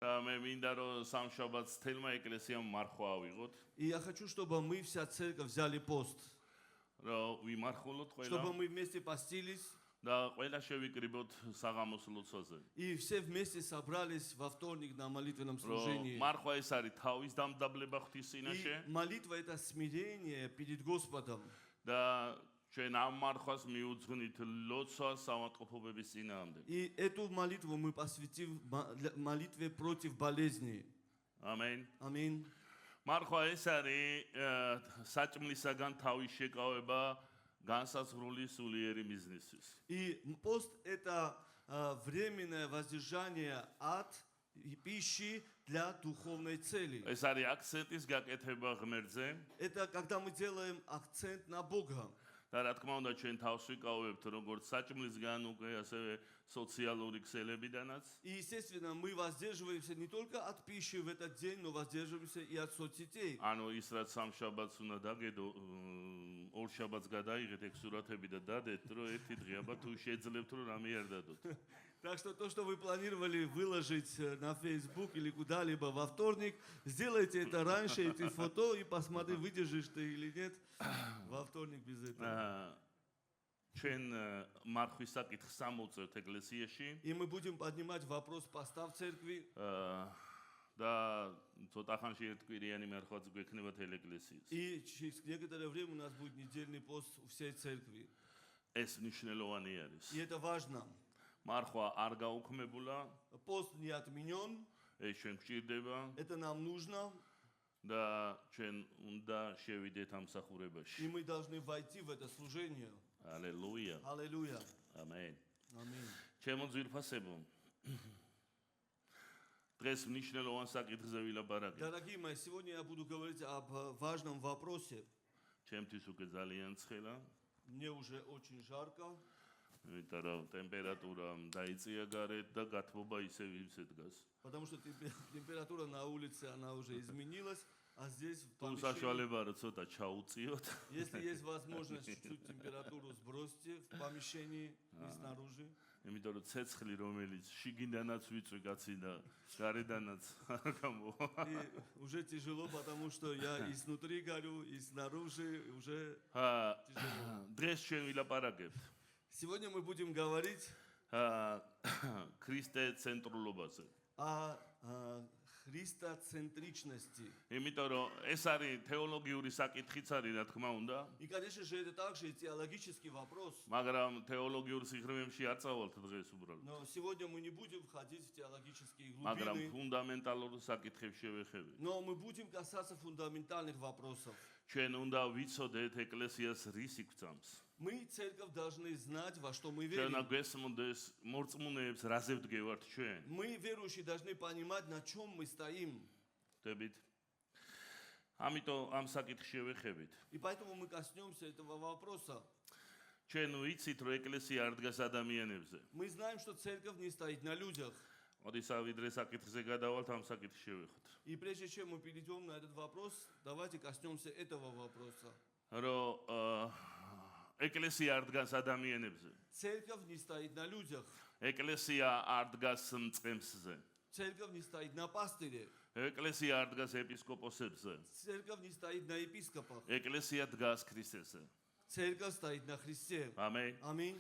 და მე მინდა რომ სამშაბათს თელმა ეკლესიამ მარხვა ავიღოთ, И я хочу, чтобы мы вся церковь взяли пост, რომ ვიმარხულოთ чтобы ყველა мы вместе постились და ყველა შევიკრიბოთ საღამოს ლოცვაზე. и все вместе собрались во вторник на молитвенном служении. რომ მარხვა ეს არის თავის დამდაბლება ღვთის И წინაშე молитва это смирение перед Господом. და ჩვენ ამ მარხვას მიუძღვნით ლოცვას ავადმყოფობების წინააღმდეგ. И эту молитву мы посвятим молитве против болезни. ამენ. Аминь. მარხვა ეს არის საჭმლისაგან თავის შეკავება განსაზღვრული სულიერი მიზნისთვის. И пост это временное воздержание от пищи для духовной цели. ეს არის აქცენტის გაკეთება ღმერთზე Это когда мы делаем акцент на Бога. და რა თქმა უნდა ჩვენ თავს ვიკავებთ როგორც საჭმლისგან უკვე ასევე სოციალური ქსელებიდანაც. И естественно мы воздерживаемся не только от пищи в этот день, но воздерживаемся и от соцсетей. ანუ ის რაც სამშაბათს უნდა დაგედო ორ შაბათს გადაიღეთ ეგ სურათები და დადეთ რომ ერთი დღე აბა თუ შეძლებთ რომ რამე არ დადოთ. Так что то, что вы планировали выложить на Facebook или куда-либо во вторник, сделайте это раньше, эти фото, и посмотри, выдержишь ты или нет во вторник без этого. ჩვენ მარხვის საკითხს ამოვწევთ ეკლესიაში И мы будем поднимать вопрос поста в церкви. და ცოტა ხანში ერთკვირიანი მარხვაც გვექნება თელ ეკლესიას. И через некоторое время у нас будет недельный пост у всей церкви. ეს მნიშვნელოვანი არის. И это важно. მარხვა არ გაუქმებულა, Пост не отменен, ეს ჩვენ გვჭირდება это нам нужно, და ჩვენ უნდა შევიდეთ ამ и მსახურებაში. мы должны войти в это служение. ალელუია. Аллилуйя. ამენ. Аминь. ჩემო ძვირფასებო. დღეს მნიშვნელოვან საკითხზე ვილაპარაკე. Дорогие мои, сегодня я буду говорить об важном вопросе. ჩემთვის უკვე ძალიან ცხელა, Мне уже очень жарко, იმიტომ რომ ტემპერატურა დაიწია გარეთ და გათბობა ისევ ისე დგას. потому что температура на улице, она уже изменилась, а здесь в თუ помещении, საშუალება რა ცოტა ჩაუწიოთ. если есть возможность чуть-чуть температуру сбросьте в помещении и снаружи. იმიტომ რომ ცეცხლი რომელიც შიგნიდანაც ვიწვი კაცი და გარედანაც არ გამოვა. И уже тяжело, потому что я и снутри горю, и снаружи уже тяжело. დღეს ჩვენ ვილაპარაკებთ Сегодня мы будем говорить ქრისტე ცენტრულობაზე. о христоцентричности. იმიტომ რომ ეს არის თეოლოგიური საკითხიც არის, რა თქმა უნდა, И, конечно же, это также и теологический вопрос. მაგრამ თეოლოგიურ სიღრმეებში არ წავალთ დღეს უბრალოდ. Но сегодня мы не будем входить в теологические მაგრამ глубины, ფუნდამენტალურ საკითხებს შევეხებით. но мы будем касаться фундаментальных вопросов. ჩვენ უნდა ვიცოდეთ ეკლესიას რისი გვწამს. Мы, церковь, должны знать, во что мы ჩვენ верим. გვესმოდეს მორწმუნეებს რაზე ვდგევართ ჩვენ. Мы, верующие, должны понимать, на чем мы стоим. ვთებით. ამიტომ ამ საკითხს შევეხებით. И поэтому мы коснемся этого вопроса. ჩვენ ვიცით, რომ ეკლესია არ დგას ადამიანებზე. Мы знаем, что церковь не стоит на людях. ოდესაც ვიდრე საკითხზე გადავალთ, ამ საკითხს შევეხოთ. И прежде чем мы перейдем на этот вопрос, давайте коснемся этого вопроса. რომ ეკლესია არ დგას ადამიანებზე. Церковь не стоит на людях. ეკლესია არ დგას მწყემსზე. Церковь не стоит на пастыре. ეკლესია არ დგას ეპისკოპოსებზე. Церковь не стоит на епископах. ეკლესია დგას ქრისტესზე. Церковь стоит на Христе. ამენ. Аминь.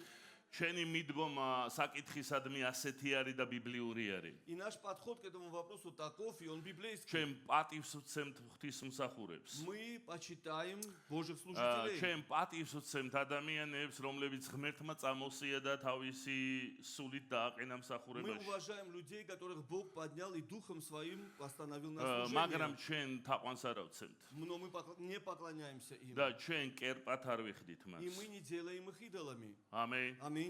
ჩვენი მიდგომა საკითხისადმი ასეთი არის და ბიბლიური არის. И наш подход к этому вопросу таков, и он библейский. ჩვენ პატივს ვცემთ ღვთისმსახურებს. Мы почитаем Божьих служителей. ჩვენ პატივს ვცემთ ადამიანებს, რომლებიც ღმერთმა წამოსია და თავისი სულით დააყენა Мы მსახურებაში. уважаем людей, которых Бог поднял и Духом Своим постановил на მაგრამ ჩვენ служение. თაყვანს არ ავცემთ. Но мы не поклоняемся им. და ჩვენ კერპად არ ვიხდით И მას. мы не делаем их идолами. ამენ. Аминь.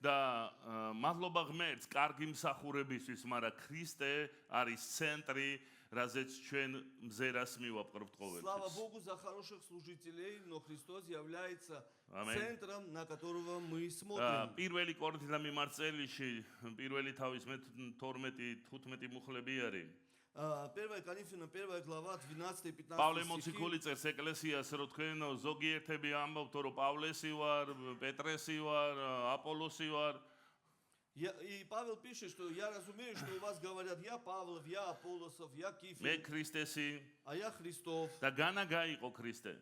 და მადლობა ღმერთს კარგი მსახურებისთვის, მაგრამ ქრისტე არის ცენტრი, რაზეც ჩვენ მზერას მივაპყრობთ Слава ყოველთვის. Богу за хороших служителей, но Христос является Аминь. центром, на которого мы смотрим. პირველი კორინთთა მიმართ წერილში, პირველი თავის 12-15 მუხლები არის. 1 Коринфянам, 1 глава, 12-15 პავლე стихи. მოციქული წერს ეკლესიას, რომ თქვენ ზოგიერთები ამბობთ, რომ პავლესი ვარ, პეტრესი ვარ, აპოლოსი ვარ. И Павел пишет, что я разумею, что у вас говорят, я Павлов, я Аполлосов, я მე Кифин, ქრისტესი а я Христов. და განა გაიყო ქრისტე.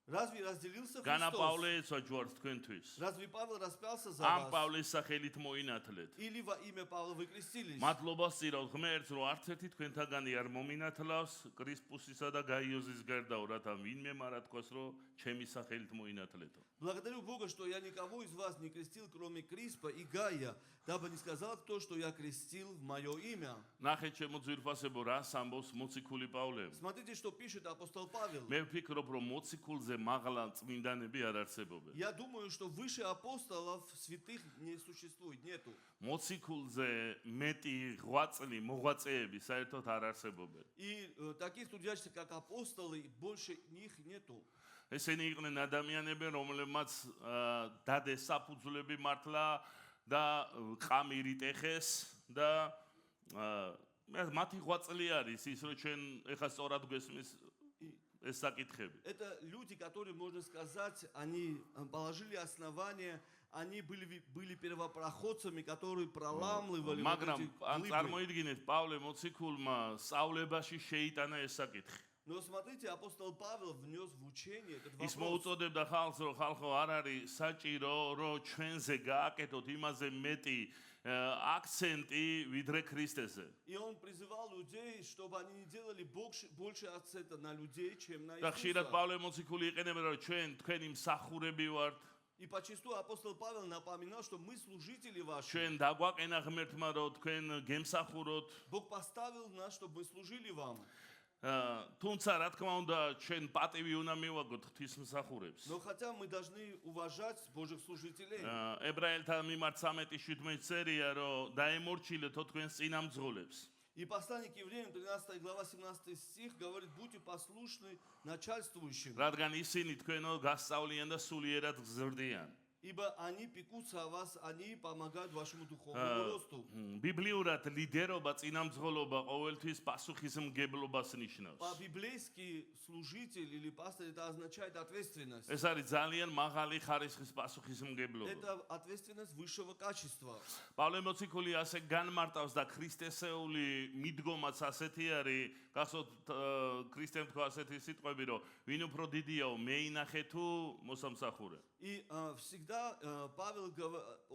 Разве разделился განა Христос? პავლე ეცვა ჯვარს თქვენთვის. Разве Павел распялся за ამ вас? პავლეს სახელით მოინათლეთ. Или во имя Павла вы крестились? მადლობას ვწირავთ ღმერთს, რომ არც ერთი თქვენთაგანი არ მომინათლავს კრისპუსისა და გაიოზის გარდაო, რათა ვინმე არა თქვას, რომ ჩემი სახელით მოინათლეთო. Благодарю Бога, что я никого из вас не крестил, кроме Криспа и Гая, дабы не сказал кто, что я крестил в мое имя. ნახეთ ჩემო ძვირფასებო, რას ამბობს მოციქული პავლე. Смотрите, что пишет апостол Павел. მე ვფიქრობ, რომ მოციქულზე მაღლა წმინდანები არ არსებობენ. Я думаю, что выше апостолов святых не существует, нету. მოციქულზე მეტი ღვაწლი, მოღვაწეები საერთოდ არ არსებობენ. И таких трудящихся, как апостолы, больше них нету. ესენი იყვნენ ადამიანები, რომლებმაც დადეს საფუძვლები მართლა და ყამირი ტეხეს და მათი ღვაწლი არის ის, რომ ჩვენ ეხა სწორად გვესმის ეს საკითხები. Это люди, которые, можно сказать, они положили основания, они были первопроходцами, которые проламывали вот მაგრამ эти ან глыбы. წარმოიდგინეთ, პავლე მოციქულმა სწავლებაში შეიტანა ეს საკითხი. Но смотрите, апостол Павел внес в учение этот ის вопрос. მოუწოდებდა ხალხს, რომ ხალხო არ არის საჭირო, რომ ჩვენზე გააკეთოთ იმაზე მეტი акценти вიდრე ქრისტეზე. И он призывал людей, чтобы они не делали больше акцента на людей, чем на და ხშირად Иисуса. პავლე მოციქული იყენებდა, რომ ჩვენ თქვენი მსახურები ვართ, И почастую апостол Павел напоминал, что мы служители ваши. ჩვენ დაგვაყენა ღმერთმა, რომ თქვენ გემსახუროთ. Бог поставил нас, чтобы мы служили вам. თუმცა რა თქმა უნდა, ჩვენ პატივი უნდა მივაგოთ ღვთისმსახურებს. Но хотя мы должны уважать Божьих служителей. ებრაელთა მიმართ 13:17 წერია, რომ დაემორჩილეთო თქვენ წინამძღოლებს. И послание к евреям, 13 глава, 17 стих, говорит, будьте послушны начальствующим, რადგან ისინი თქვენო გასწავლიან და სულიერად გზრდიან. ибо они пекутся о вас, они помогают вашему духовному росту. ბიბლიურად ლიდერობა, წინამძღოლობა ყოველთვის პასუხისმგებლობას ნიშნავს. По-библейски служитель или пастор это означает ответственность. ეს არის ძალიან მაღალი ხარისხის პასუხისმგებლობა. Это ответственность высшего качества. პავლე მოციქული ასე განმარტავს და ქრისტესეული მიდგომაც асეთი არის, გახსოვთ ქრისტემ თქვა ასეთი სიტყვები, რომ ვინ უფრო დიდიაო, მეინახე თუ მოსამსახურე. И всегда Павел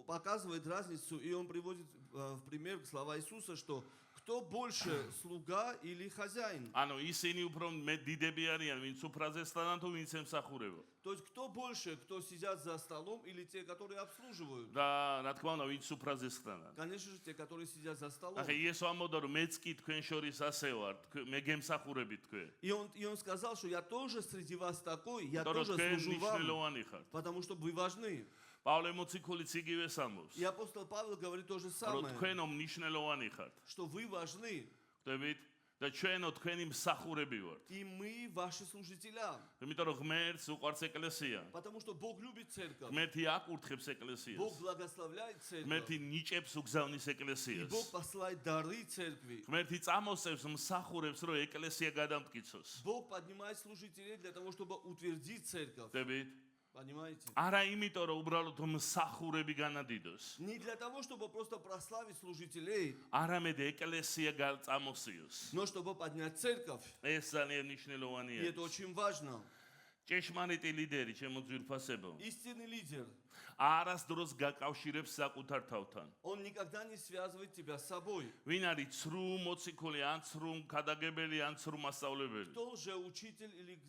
показывает разницу, и он приводит в пример слова Иисуса, что кто больше, слуга или хозяин. ანუ ისინი უფრო დიდები არიან, ვინც უფრაზესთან თუ ვინც ემსახურება. То есть кто больше, кто сидят за столом или те, которые обслуживают. და რა თქმა უნდა, ვინც უფრაზესთან. Конечно же, те, которые сидят за столом. ახლა იესო ამბობდა, რომ მეც კი თქვენ შორის ასე ვარ, მე გემსახურები თქვენ. И он сказал, что я тоже среди вас такой, я იმიტომ რომ тоже თქვენ служу вам, მნიშვნელოვანი ხართ. потому что вы важны. პავლე მოციქულიც იგივეს ამბობს, И апостол Павел говорит то же რომ самое, თქვენო მნიშვნელოვანი ხართ. что вы важны, ხვდებით? და ჩვენო თქვენი მსახურები ვართ. и мы ваши служителя. იმიტომ რომ ღმერთს უყვარს ეკლესია. Потому что Бог любит церковь, ღმერთი აკურთხებს ეკლესიას. Бог благословляет церковь, ღმერთი niჭებს უგზავნის и ეკლესიას. Бог посылает дары церкви. ღმერთი წამოსწევს მსახურებს, რომ ეკლესია გადამტკიცოს. Бог поднимает служителей для того, чтобы утвердить церковь. ხვდებით? Понимаете? არა იმიტომ რომ უბრალოდ მსახურები განადიდოს. Не для того, чтобы просто прославить служителей, არამედ ეკლესია წამოსიოს. но чтобы поднять церковь. ეს ძალიან И მნიშვნელოვანია. это очень важно. ჭეშმარიტი ლიდერი, ჩემო ძვირფასებო, Истинный лидер, არასდროს გაკავშირებს საკუთარ თავთან. он никогда не связывает тебя с собой. ვინ არის ცრუ მოციქული, ან ცრუ ქადაგებელი, ან ცრუ მასწავლებელი? Кто лжеучитель или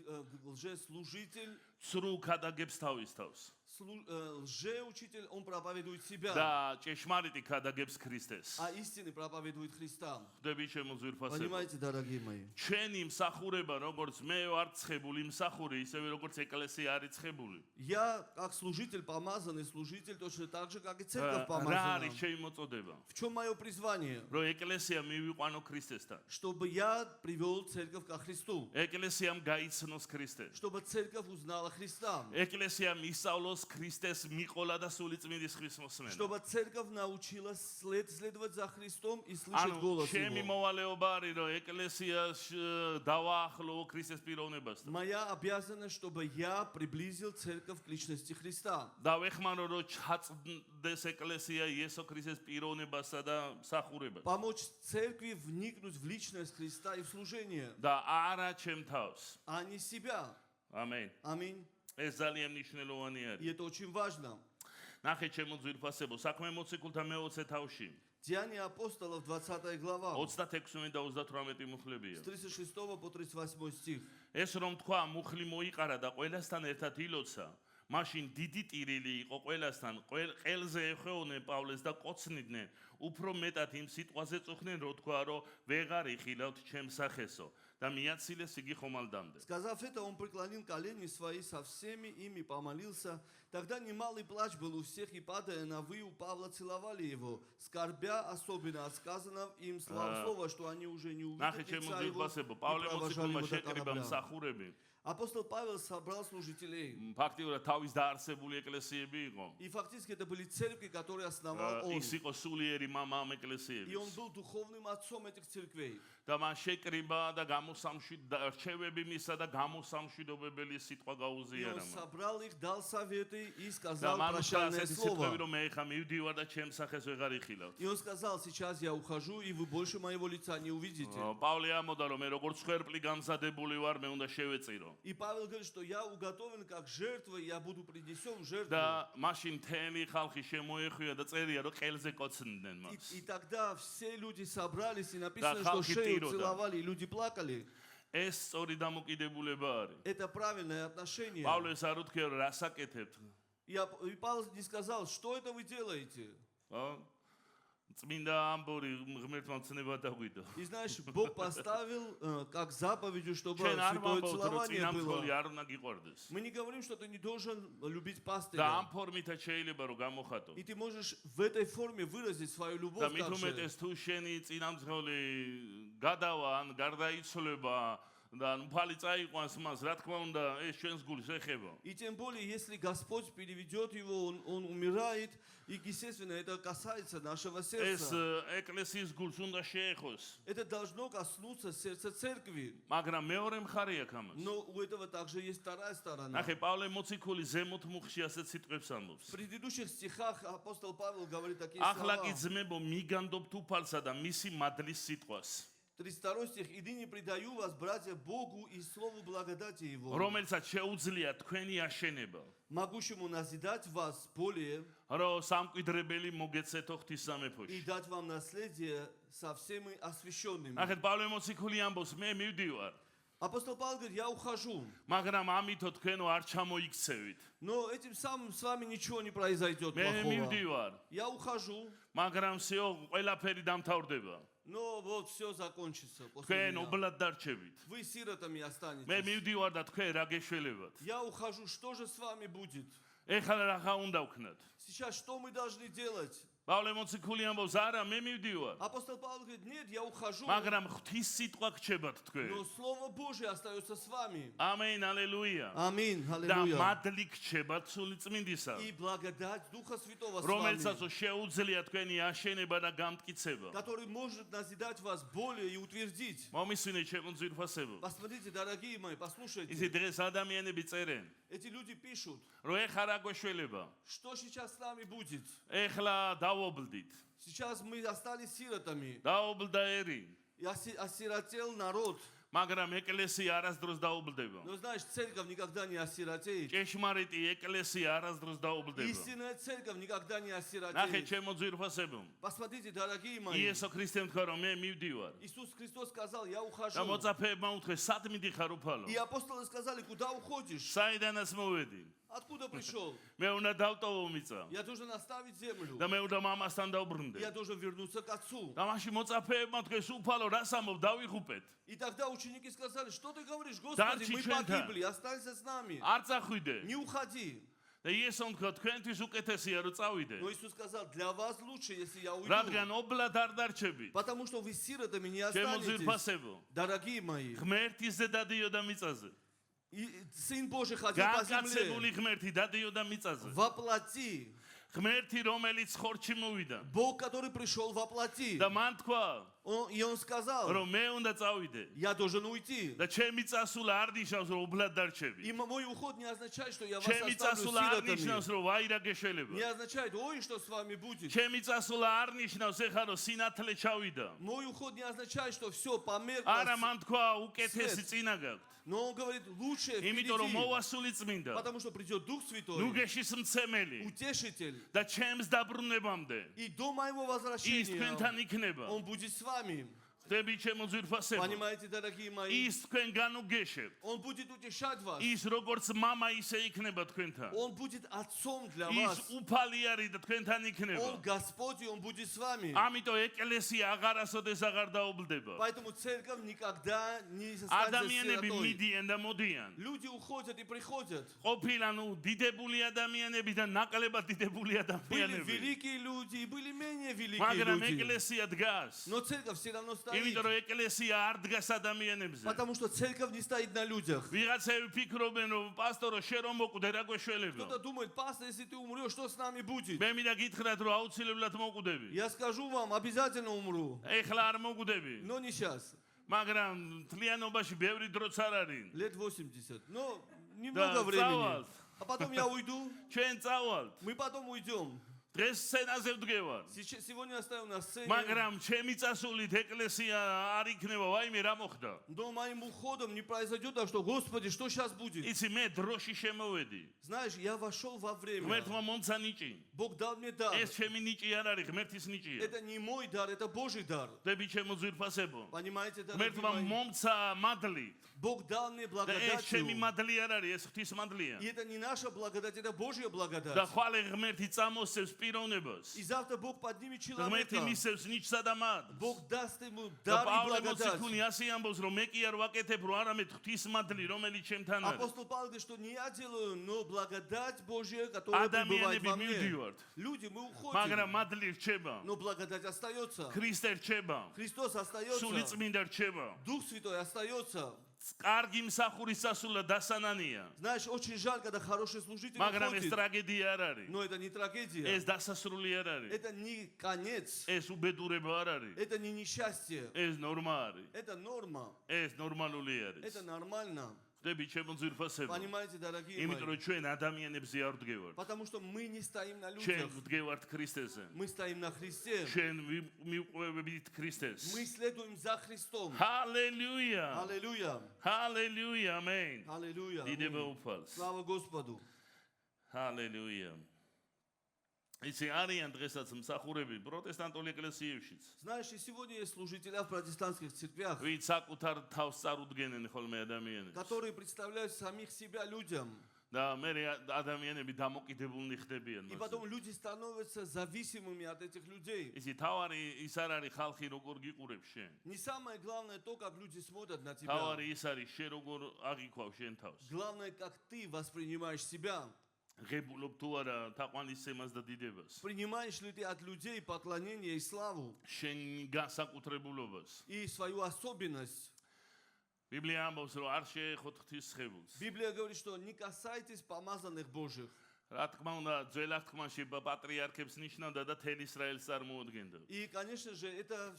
лжеслужитель, ცრუ ქადაგებს თავის თავს. лжеучитель, он проповедует себя, და ჭეშმარიტი ქადაგებს ქრისტეს. а истинный проповедует Христа. ხვდები ჩემო ძვირფასებო. Понимаете, дорогие мои? ჩვენი მსახურება, როგორც მე ვარ ცხებული მსახური, ისევე როგორც ეკლესია არის ცხებული. Я, как служитель, помазанный служитель, точно так же, как и церковь რა помазана. არის ჩემი მოწოდება? В чем мое призвание? რომ ეკლესია მივიყვანო ქრისტესთან. Чтобы я привел церковь ко Христу. ეკლესიამ გაიცნოს ქრისტე. Чтобы церковь узнала Христа. ეკლესია მისწავლოს ქრისტეს მიყოლა და სულიწმინდის ხრის მოსმენა. Чтобы церковь научилась следовать за Христом и слышать ანუ голос ჩემი Его. მოვალეობა არის რომ ეკლესიას დავაახლო ქრისტეს პიროვნებასთან. Моя обязанность, чтобы я приблизил церковь к личности Христа. და გავეხმარო რომ ჩაწდეს ეკლესია იესო ქრისტეს პიროვნებასა და მსახურებას. Помочь церкви вникнуть в личность Христа и в служение, და არა ჩემ თავს. а не себя. ამენ. Аминь. ეს ძალიან მნიშვნელოვანი არის. И это очень важно. ნახე ჩემო ძვირფასებო, საქმე მოციქულთა მე-20 თავში. Деяния апостолов, 20 глава, 26 და 38 მუხლებია. с 36 по 38 стих. ეს რომ თქვა, მუხლი მოიყარა და ყველასთან ერთად ილოცა. მაშინ დიდი ტირილი იყო ყველასთან, ყელზე ეხვეოდნენ პავლეს და კოცნიდნენ. უფრო მეტად იმ სიტყვაზე წუხდნენ, რო თქვა, რომ ვეღარ იხილავთ ჩემ სახესო. და მიაცილეს იგი ხომალდამდე. Сказав это, он преклонил колени свои со всеми ими помолился. Тогда немалый плач был у всех, и падая на вы у Павла целовали его, скорбя особенно от сказанного им слова, что они уже не увидят ნახე ჩემო лица его, ძვირფასებო, и პავლე провожали მოციქულმა его до შეკრიბა корабля. მსახურები. Апостол Павел собрал служителей. ფაქტიურად თავის დაარსებული ეკლესიები იყო. И фактически это были церкви, которые основал он. ის იყო სულიერი მამა ამ И ეკლესიების. он был духовным отцом этих церквей. და მან შეკრიბა და რჩევები მისა და გამოსამშვიდობებელი სიტყვა И გაუზიარა он მან. собрал их, дал советы и და сказал მან прощальное ასეთი სიტყვები слово. რომ მე ხა მივდივარ და ჩემ სახეს ვეღარ იხილავთ. И он сказал, сейчас я ухожу, и вы больше моего лица не увидите. პავლე ამბობდა რომ მე როგორც ხვერპლი გამზადებული ვარ, მე უნდა შევეწირო. И Павел говорит, что я уготовен как жертва, я буду принесен в жертву. და მაშინ მთელი ხალხი შემოეხვია და წერია რომ ყელზე კოცნდნენ მას. И тогда все люди собрались, и Да, написано, что халки шею тиро, да. целовали, и люди плакали. ეს სწორი დამოკიდებულება არის. Это правильное отношение. პავლეს არ უთქია რომ რასაკეთებთ. И Павел не сказал, что это вы делаете. ხო? წმინდა ამბორი ღმერთმა მცნება დაგვიდო. И знаешь, Бог поставил как заповедью, чтобы ჩვენ არ святое ვამბობთ რომ целование წინამძღოლი было. არ უნდა გიყვარდეს. Мы не говорим, что ты не должен любить და пастыря. ამ ფორმითაც შეიძლება რომ გამოხატო. И ты можешь в этой форме выразить свою და любовь მით также. უმეტეს თუ შენი წინამძღოლი გადავა ან გარდაიცვლება და ფალი წაიყვანს მას, რა თქმა უნდა, ეს ჩვენს გულს ეხება. И тем более, если Господь переведет его, он умирает, и, естественно, это касается нашего ეს сердца. ეკლესიის გულს უნდა შეეხოს. Это должно коснуться сердца церкви. მაგრამ მეორე მხარე აქვს ამას. Но у этого также есть вторая сторона. ნახე, პავლე მოციქული ზემოთ მუხში ასეთ სიტყვებს ამბობს. В предыдущих стихах апостол Павел говорит такие ახლა კი слова. ძმებო, მიგანდობთ უფალსა და მისი მადლის ситყვას. 32 стих. «И ныне предаю вас, братья, Богу и слову благодати Его, რომელსაც შეუძლია თქვენი აშენება, могущему назидать вас более რომ სამკვიდრებელი მოგეცეთო ღვთის и სამეფოში. дать вам наследие со всеми освященными». ნახეთ, პავლე მოციქული ამბობს, მე მივდივარ, Апостол Павел говорит, я ухожу, მაგრამ ამითო თქვენო არ ჩამოიქცევით. но этим самым с вами ничего не произойдет მე плохого. მივდივარ, Я ухожу, მაგრამ всё ყველაფერი დამთავრდება. но вот все закончится после თქვენ меня. ობლად დარჩებით. Вы сиротами მე останетесь. მივდივარ და თქვენ რა გეშველებათ. Я ухожу, что же с вами будет? ეხლა რა უნდა ვქნათ? Сейчас что мы должны делать? პავლე მოციქული ამბობს, არა, მე მივდივარ, Апостол Павел говорит, нет, я ухожу, მაგრამ ღვთის სიტყვა გრჩებათ თქვენ. но Слово Божие остается с вами. ამენ, ალელუია. Аминь, და аллилуйя. მადლი გრჩებათ სული წმინდისა, И благодать Духа Святого с რომელსაც вами, შეუძლია თქვენი აშენება და გამტკიცება. который может назидать вас более и утвердить. მომისმინე ჩემო ძვირფასებო. Посмотрите, дорогие мои, послушайте. ისი დღეს ადამიანები წერენ, Эти люди пишут, რომ ეხლა რა გვეშველება? что сейчас с нами будет? ეხლა დავობლდით. Сейчас мы остались сиротами. დაობლდა ერი, И осиротел народ. მაგრამ ეკლესია არასდროს დაობლდება. Но знаешь, церковь никогда не осиротеет. ჭეშმარიტი ეკლესია არასდროს დაობლდება. Истинная церковь никогда не ნახე осиротеет. ჩემო ძვირფასებო. Посмотрите, дорогие мои. იესო ქრისტემ თქვა რომ მე მივდივარ. Иисус Христос сказал, я და ухожу. მოწაფეებმა უთხრეს, სად მიდიხარ უფალო? И апостолы сказали, куда уходишь? საიდანაც მოვედი? Откуда пришел? მე უნდა დავტოვო მიწა Я должен оставить землю. და მე უნდა მამასთან დავბრუნდე. Я должен вернуться к отцу. და მაშინ მოწაფეებმა თქვეს, უფალო, რას ამბობ, დავიღუპეთ. И тогда ученики сказали, что ты говоришь, Господи, мы Дарчи погибли, останься с нами. არ წახვიდე. Не уходи. და იესომ თქვა, თქვენთვის უკეთესია რომ წავიდე. Но Иисус сказал, для вас лучше, если я уйду. რადგან ობლად არ დარჩებით. Потому что вы сиротами не ჩემო останетесь. ძვირფასებო. Дорогие мои, ღმერთის დადიოდა მიწაზე. и Сын Божий ходил по გაკაცებული земле. ღმერთი დადიოდა მიწაზე. Воплоти. ღმერთი რომელიც ხორჩი მოვიდა Бог, который пришел воплоти. და მან თქვა, И он сказал, რომ მე უნდა წავიდე я должен уйти. და ჩემი წასულა არ ნიშნავს რომ უბლად დარჩები. И мой уход не означает, что я вас ჩემი оставлю წასულა არ сиротами. ნიშნავს რომ ვაირა გეშველება. Не означает, ой, что с вами будет. ჩემი წასულა არ ნიშნავს ეხლა რომ სინათლე ჩავიდა. Мой уход не означает, что все померкло. არა მან თქვა უკეთესი წინა გაქვთ. Но он говорит, лучше იმიტომ რომ впереди. მოვასული წმინდა. Потому что придет Дух Святой, ნუგეშის მცემელი утешитель. და ჩემს დაბრუნებამდე И до моего ის возвращения თქვენთან იქნება. он будет с вами. ხდები ჩემო ძვირფასებო. Понимаете, дорогие мои? ის თქვენ განუგეშებთ. Он будет утешать вас. ის როგორც мама ისე იქნება თქვენთან. Он будет отцом для ის вас. უფალი არის და თქვენთან იქნება. Он Господь, и Он будет с вами. ამიტომ ეკლესია აღარასოდეს აღარ დაობლდება. Поэтому церковь никогда не останется ადამიანები сиротой. მიდიან და მოდიან. Люди уходят и приходят. ყოფილა ნუ დიდებული ადამიანები და ნაკლებად დიდებული Были ადამიანები. великие люди и были менее великие მაგრამ люди. ეკლესია დგას. Но церковь все равно стоит. იმიტომ რომ ეკლესია არ დგას ადამიანებზე. Потому что церковь не стоит на людях. ვიღაცები ფიქრობენ რომ პასტორო შენ რომ მოკვდე რა გვეშველება. Кто-то думает, пастор, если ты умрешь, что с нами будет? მე მინდა გითხრათ რომ აუცილებლად მოკვდები. Я скажу вам, обязательно умру. ეხლა არ მოკვდები. Но не сейчас. მაგრამ თლიანობაში ბევრი დროც არ არის. Лет 80. Но немного Да, времени. цавалт. А потом я уйду. ჩვენ წავალთ. Мы потом уйдем. დღეს სცენაზე ვდგევარ. Сегодня оставим на сцене. მაგრამ ჩემი წასულით ეკლესია არ იქნება, ვაიმე რა მოხდა. Но моим уходом не произойдет, а что, Господи, что сейчас будет? იცი მე დროში შემოვედი. Знаешь, я вошел во время. ღმერთმა მომცა ნიჭი. Бог дал мне дар. ეს ჩემი ნიჭი არ არის, ღმერთის ნიჭია. Это не мой дар, это Божий дар. დები ჩემო ძვირფასებო. Понимаете, дорогие ღმერთმა мои? მომცა მადლი. Бог дал мне და ეს ჩემი благодатью. მადლი არ არის, ეს ღვთის მადლია. И это не наша благодать, это Божья და благодать. ხვალე ღმერთი წამოსევს პიროვნებას. И завтра Бог поднимет ღმერთი человека. მისევს ნიჭსა და მადლს. Бог даст ему და дар и პავლე благодать. მოციქული ასე ამბობს, რომ მე კი არ ვაკეთებ, რომ არამედ ღვთის მადლი, რომელიც ჩემთან არის. Апостол Павел говорит, что не я делаю, но благодать Божья, которая пребывает ადამიანები во мне. მივდივართ. Люди, мы მაგრამ уходим, მადლი რჩება. но благодать остается. ქრისტე რჩება. Христос სული остается. წმინდა რჩება. Дух Святой остается. კარგი მსახურის სასულა დასანანია. Знаешь, очень жаль, когда хороший служитель მაგრამ ეს уходит. ტრაგედია არ არის. Но это не трагедия. ეს დასასრული არ არის. Это не конец. ეს უბედურება არ არის. Это не несчастье. ეს ნორმა არის. Это норма. ეს ნორმალური არის. Это нормально. ხდები ჩემო ძვირფასებო. Понимаете, дорогие იმიტომ мои? რომ ჩვენ ადამიანებზე არ ვდგევართ. Потому что мы не стоим на ჩვენ людях. ვდგევართ ქრისტეზე. Мы стоим на Христе. ჩვენ მივყვებით ქრისტეს. Мы следуем за Христом. ჰალელუია. Аллилуйя. ჰალელუია, ამენ. Аллилуйя. დიდება Аминь. უფალს. Слава Господу. ჰალელუია. იცი არიან დღესაც მსახურები პროტესტანტულ ეკლესიებშიც. Знаешь, и сегодня есть служители в протестантских церквях, ვით საკუთარ თავს წარუდგენენ ხოლმე ადამიანებს. которые представляют самих себя людям. და მე ადამიანები დამოკიდებულნი ხდებიან И მას. потом люди становятся зависимыми от этих людей. იცი თავარი ის არ არის ხალხი როგორ გიყურებს შენ. Не самое главное то, как люди смотрят на тебя. თავარი ის არის შენ როგორ აღიქვავ შენ თავს. Главное, как ты воспринимаешь себя. ღებულობ თუ არა თაყვანისცემას და დიდებას. Принимаешь ли ты от людей поклонение и славу, შენ განსაკუთრებულობას. и свою особенность. ბიბლია ამბობს რომ არ შეეხოთ ღვთის სხეულს. Библия говорит, что не касайтесь помазанных Божьих. რა თქმა უნდა ძველ აღთქმაში პატრიარქებს ნიშნავდა და თელ ისრაელს წარმოადგენდა. И, конечно же, это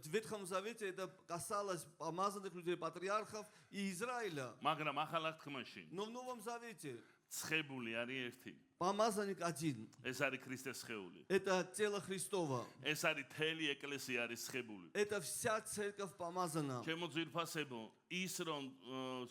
в Ветхом Завете это касалось помазанных людей, патриархов и Израиля. მაგრამ ახალ აღთქმაში Но в Новом Завете ცხებული არის ერთი. помазанник один. ეს არის ქრისტეს სხეული. Это тело Христово. ეს არის თელი ეკლესია არის სხებული. Это вся церковь помазана. ჩემო ძვირფასებო, ის რომ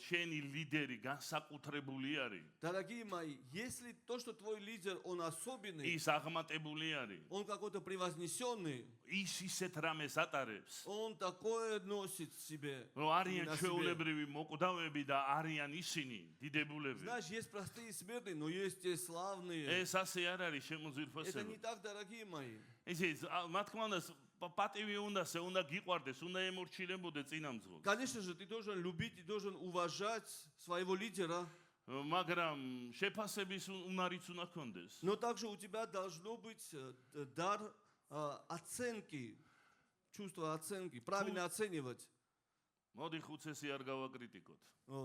შენი ლიდერი განსაკუთრებული არის, Дорогие мои, если то, что твой лидер, он особенный, ის აღმატებული არის, он какой-то превознесенный, ის ისეთ რამეს ატარებს, он такое носит в себе. რომ არიან на себе. ჩვეულებრივი მოკვდავები და არიან ისინი დიდებულები. Знаешь, есть простые смертные, но есть те славные. ეს ასე არ არის ჩემო Это ძვირფასებო. не так, дорогие мои. ისე რა თქმა უნდა პატივი უნდა გიყვარდეს, უნდა ემორჩილებოდე წინამძღოლს. Конечно же, ты должен любить и должен уважать своего лидера, მაგრამ შეფასების უნარიც უნდა გქონდეს. но также у тебя должно быть дар оценки, чувство оценки, правильно оценивать. მოდი ხუცესი არ გავაკრიტიკოთ.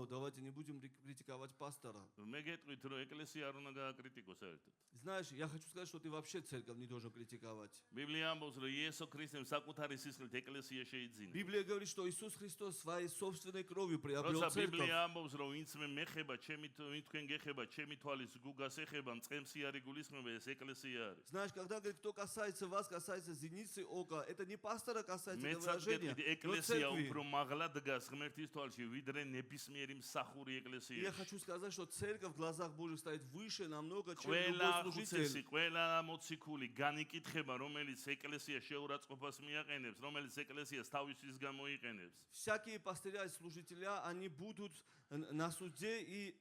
Давайте не будем критиковать пастора. მე გეტყვით, რომ ეკლესია არ უნდა გააკრიტიკოს საერთოდ. Знаешь, я хочу сказать, что ты вообще церковь не должен критиковать. ბიბლია ამბობს, რომ იესო ქრისტემ საკუთარი სისხლით ეკლესია შეიძინა. Библия говорит, что Иисус Христос своей собственной кровью приобрел როცა церковь. ბიბლია ამბობს, რომ ვინც მე მეხება, ჩემი თქვენ გეხება, ჩემი თვალის გუგას ეხება, მწყემსი არის გულისხმობა, ეს ეკლესია არის. Знаешь, когда говорит, кто касается вас, касается зеницы ока, это не пастора касается, это მეცად выражение, გეტყვით, но ეკლესია церкви. უფრო მაღლა დგას ღმერთის თვალში, ვიდრე ნებისმიერი მსახური ეკლესია. Я хочу сказать, что церковь в глазах Божьих стоит выше намного, чем ყველა любой ხუცესი, служитель. ყველა მოციქული განიკითხება, რომელიც ეკლესია შეურაცხყოფას მიაყენებს, რომელიც ეკლესიას თავისთვის გამოიყენებს. Всякие пастыря и служителя, они будут на суде и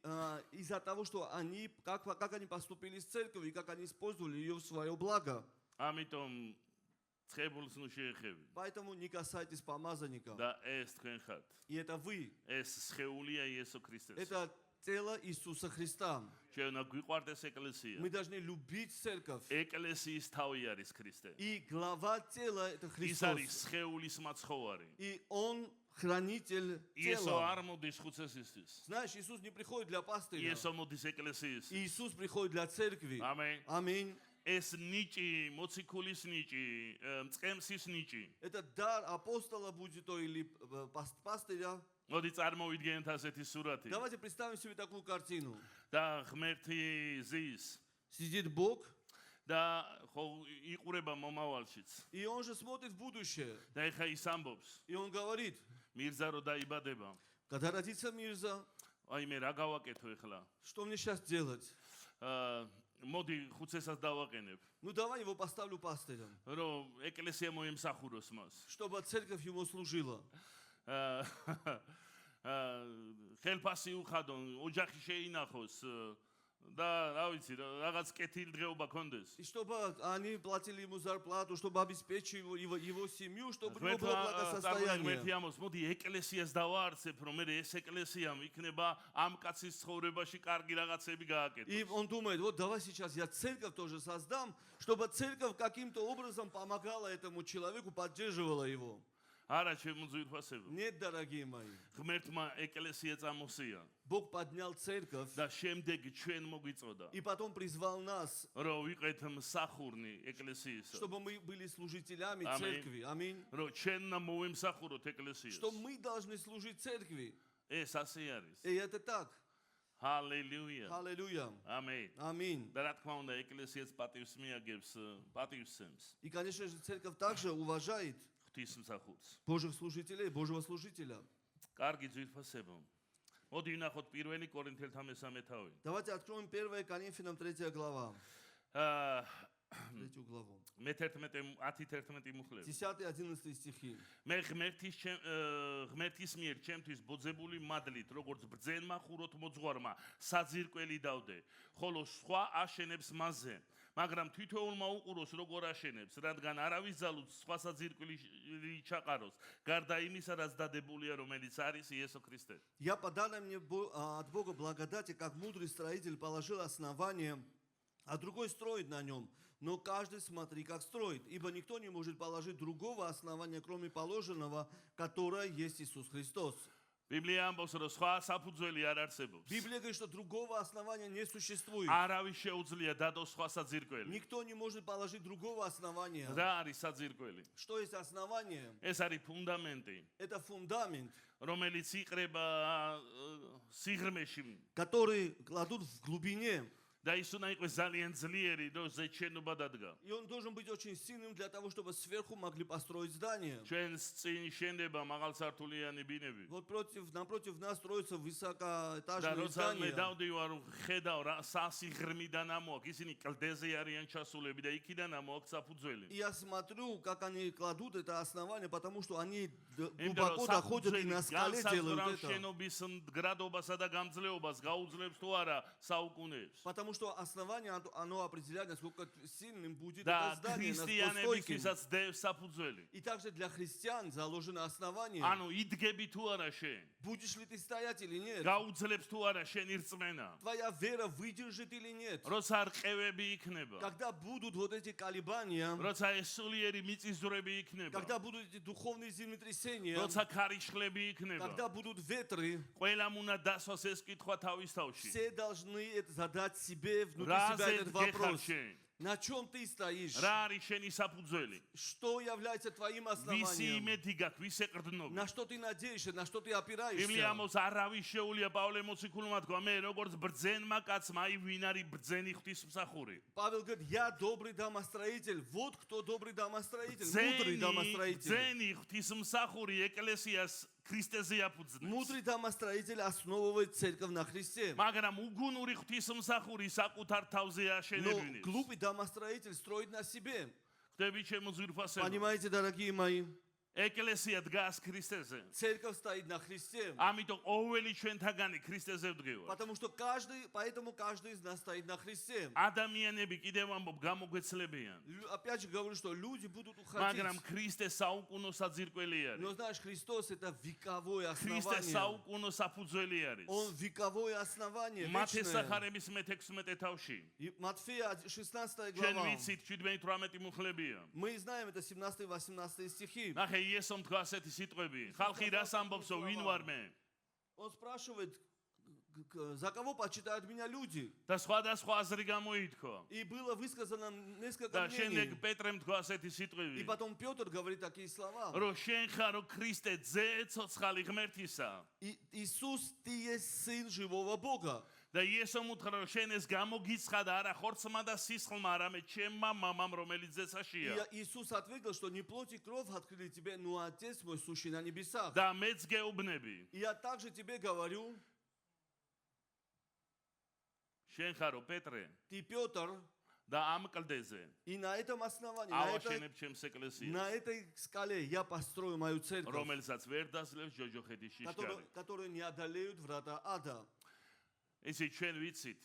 из-за того, что они, как они поступили с церковью и как они использовали ее в свое благо. ამიტომ ცხებულს ნუ შეეხები Поэтому не касайтесь помазанника. და ეს თქვენ ხართ. И это вы. ეს სხეულია იესო ქრისტეს. Это тело Иисуса Христа. ჩვენ უნდა გვიყვარდეს ეკლესია. Мы должны любить церковь. ეკლესიის თავი არის ქრისტე. И глава тела это ის Христос. არის სხეულის მაცხოვარი. И Он хранитель იესო тела. არ მოდის ხუცესისთვის. Знаешь, Иисус не приходит для пастыря. იესო მოდის ეკლესიის. Иисус приходит для церкви. ამენ. Аминь. ეს ნიჭი, მოციქულის ნიჭი, მწყემსის ნიჭი. Это дар апостола будет то или пастыря. მოდი წარმოვიდგენთ ასეთი სურათი. Давайте представим себе такую картину. და ღმერთი ზის Сидит Бог, და ხო იყურება მომავალშიც. и Он же смотрит в будущее. და ეხა ის ამბობს, И Он говорит, მირზა რო დაიბადება, когда родится Мирза, აი მე რა გავაკეთო ეხლა? что мне сейчас делать? მოდი ხუცესას დავაყენებ, Ну давай его поставлю пастырем, რომ ეკლესია მოემსახუროს მას. чтобы церковь ему служила. ხელფასი უხადო, ოჯახი შეინახოს და რა ვიცი, რაღაც კეთილი დღეობა კონდეს. И чтобы они платили ему зарплату, чтобы обеспечили его семью, чтобы у него было благосостояние. ღმერთი ამბობს, მოდი ეკლესიას დავაარსებ, რომ მე ეს ეკლესიამ იქნება ამ კაცის ცხოვრებაში კარგი რაღაცები გააკეთოს. И он думает, вот давай сейчас я церковь тоже создам, чтобы церковь каким-то образом помогала этому человеку, поддерживала его. არა ჩემო ძვირფასებო. Нет, дорогие мои. ღმერთმა ეკლესია წამოსია Бог поднял церковь და შემდეგ ჩვენ მოგვიწოდა, и потом призвал нас, რომ ვიყეთ მსახურნი ეკლესიისა. чтобы мы были служителями Аминь. церкви. Аминь. რომ ჩვენ უნდა მოვემსახუროთ ეკლესიას. Что мы должны служить церкви. ეს ასე არის. И это так. ჰალელუია. Аллилуйя. ამენ. Аминь. და რა თქმა უნდა ეკლესიას პატივს მიაგებს, პატივსცემს И, конечно же, церковь также уважает ღვთისმსახურს. Божьих служителей, Божьего служителя. კარგი ძვირფასებო. მოდი ვნახოთ 1 კორინთელთა მესამე თავი. Давайте откроем 1 Коринфянам 3 глава. აა 3 главу. მე-11 10-11 მუხლები. 10-11 стихи. მე ღმერთის მიერ ჩემთვის ბოძებული მადლით, როგორც ბრძენმა ხუროთ მოძღვარმა, საძირკველი დავდე, ხოლო სხვა აშენებს მასზე. მაგრამ თვითოულმა უყუროს როგორ აშენებს, რადგან არავის ძალუც სხვა საძირკველი ჩაყაროს, გარდა იმისა, რაც დადებულია, რომელიც არის იესო ქრისტე. Я по данным мне от Бога благодати, как мудрый строитель положил основание, а другой строит на нем. Но каждый смотри, как строит, ибо никто не может положить другого основания, кроме положенного, которое есть Иисус Христос. ბიბლია ამბობს, რომ სხვა საფუძველი არ არსებობს. Библия говорит, что другого основания не существует. არავის შეუძლია დადოს სხვა საძირკველი. Никто не может положить другого основания. რა არის საძირკველი? Что есть основание? ეს არის ფუნდამენტი, Это фундамент, რომელიც იყრება სიღრმეში который кладут в глубине. და ის უნდა იყოს ძალიან ძლიერი, რომ ზეჩენობა დადგა. И он должен быть очень сильным для того, чтобы сверху могли построить здание. ჩვენს წინ შენდება მაღალსართულიანი ბინები. Вот напротив нас строятся და высокоэтажные როცა მე здания. დავდივარ, ხედავ რა სასიღრმიდან ამოაქვს, ისინი კლდეზე არიან ჩასულები და იქიდან ამოაქვს საფუძველი. И я смотрю, как они кладут это основание, потому что они იმიტომ глубоко რომ доходят и на скале делают განსაზღვრავს это. შენობის მდგრადობასა და გამძლეობას გაუძლებს თუ არა საუკუნეებს. Потому Потому что основание, оно определяет, насколько сильным будет და это здание, насколько ქრისტიანებისთვისაც стойким. დევს საფუძველი. И также для христиан заложено основание. ანუ იდგები თუ არა შენ? Будешь ли ты стоять или нет? გაუძლებს თუ არა შენი რწმენა? Твоя вера выдержит или нет? როცა რყევები იქნება, Когда будут вот эти колебания, როცა ეს სულიერი მიწისძვრები იქნება, когда будут эти духовные землетрясения, როცა ქარიშხლები იქნება, когда будут ветры, ყველამ უნდა დასვას ეს კითხვა თავის თავში. все должны задать себе внутри რა себя этот ზედ გეხარ вопрос. შენ? На чем ты стоишь? რა არის შენი საფუძველი? Что является твоим ვისი основанием? იმედი გაქვს, ვის ეყრდნობ? На что ты надеешься, на что ты опираешься? ბიბლიამოს არავის შეუძლია პავლე მოციქულმა თქვა, მე როგორც ბრძენმა კაცმა, აი ვინ არის ბრძენი ღვთისმსახური. Павел говорит, я добрый домостроитель. Вот кто добрый домостроитель, мудрый домостроитель. ბრძენი ღვთისმსახური ეკლესიას ქრისტეზე აფუძნებს. Мудрый домостроитель основывает церковь на Христе. მაგრამ უგუნური ღვთისმსახური საკუთარ თავზე Но აშენებინებს. глупый домостроитель строит на себе. ხდები ჩემო ძვირფასებო. Понимаете, дорогие мои? ეკლესია დგას ქრისტეზე. Церковь стоит на Христе. ამიტომ ყოველი ჩვენთაგანი ქრისტეზე ვდგევარ. Потому что поэтому каждый из нас стоит на Христе. ადამიანები კიდევ ამბობ გამოგვეცლებიან. Опять же говорю, что люди будут მაგრამ уходить. ქრისტე საუკუნო საძირკველი Но არის. знаешь, Христос это вековое ქრისტე основание. საუკუნო საფუძველი არის. Он вековое основание, მათეს вечное. სახარების მე-16 თავში. И Матфея 16 ჩვენ глава. ვიცით 17-18 მუხლებია. Мы знаем, это 17-18 стихи. ნახე იესომ თქვა ასეთი სიტყვები. ხალხი რას ამბობსო, ვინ ვარ მე? Он спрашивает, за кого почитают меня люди? და სხვადასხვა აზრი გამოითქვა. И было высказано несколько და შემდეგ мнений. პეტრემ თქვა ასეთი И სიტყვები. потом Петр говорит такие слова. რომ შენ ხარო ქრისტე ძე ცოცხალი ღმერთისა. Иисус, ты есть Сын живого Бога. და იესომ უთხრა რომ შენ ეს გამოგიცხადა არა ხორცმა და სისხლმა, არამედ ჩემმა მამამ რომელიც ზესაშია. И Иисус ответил, что не плоть и кровь открыли тебе, но Отец мой сущий на небесах. და მეც გეუბნები. И я также тебе говорю, შენ ხარო პეტრე ты Петр, და ამ კლდეზე и на этом основании, ავაშენებ ჩემს ეკლესიას, на этой скале я построю мою церковь, რომელსაც ვერ დასლევს ჯოჯოხეთის შიშკარი. которые не одолеют врата ада. ესე ჩვენ ვიცით,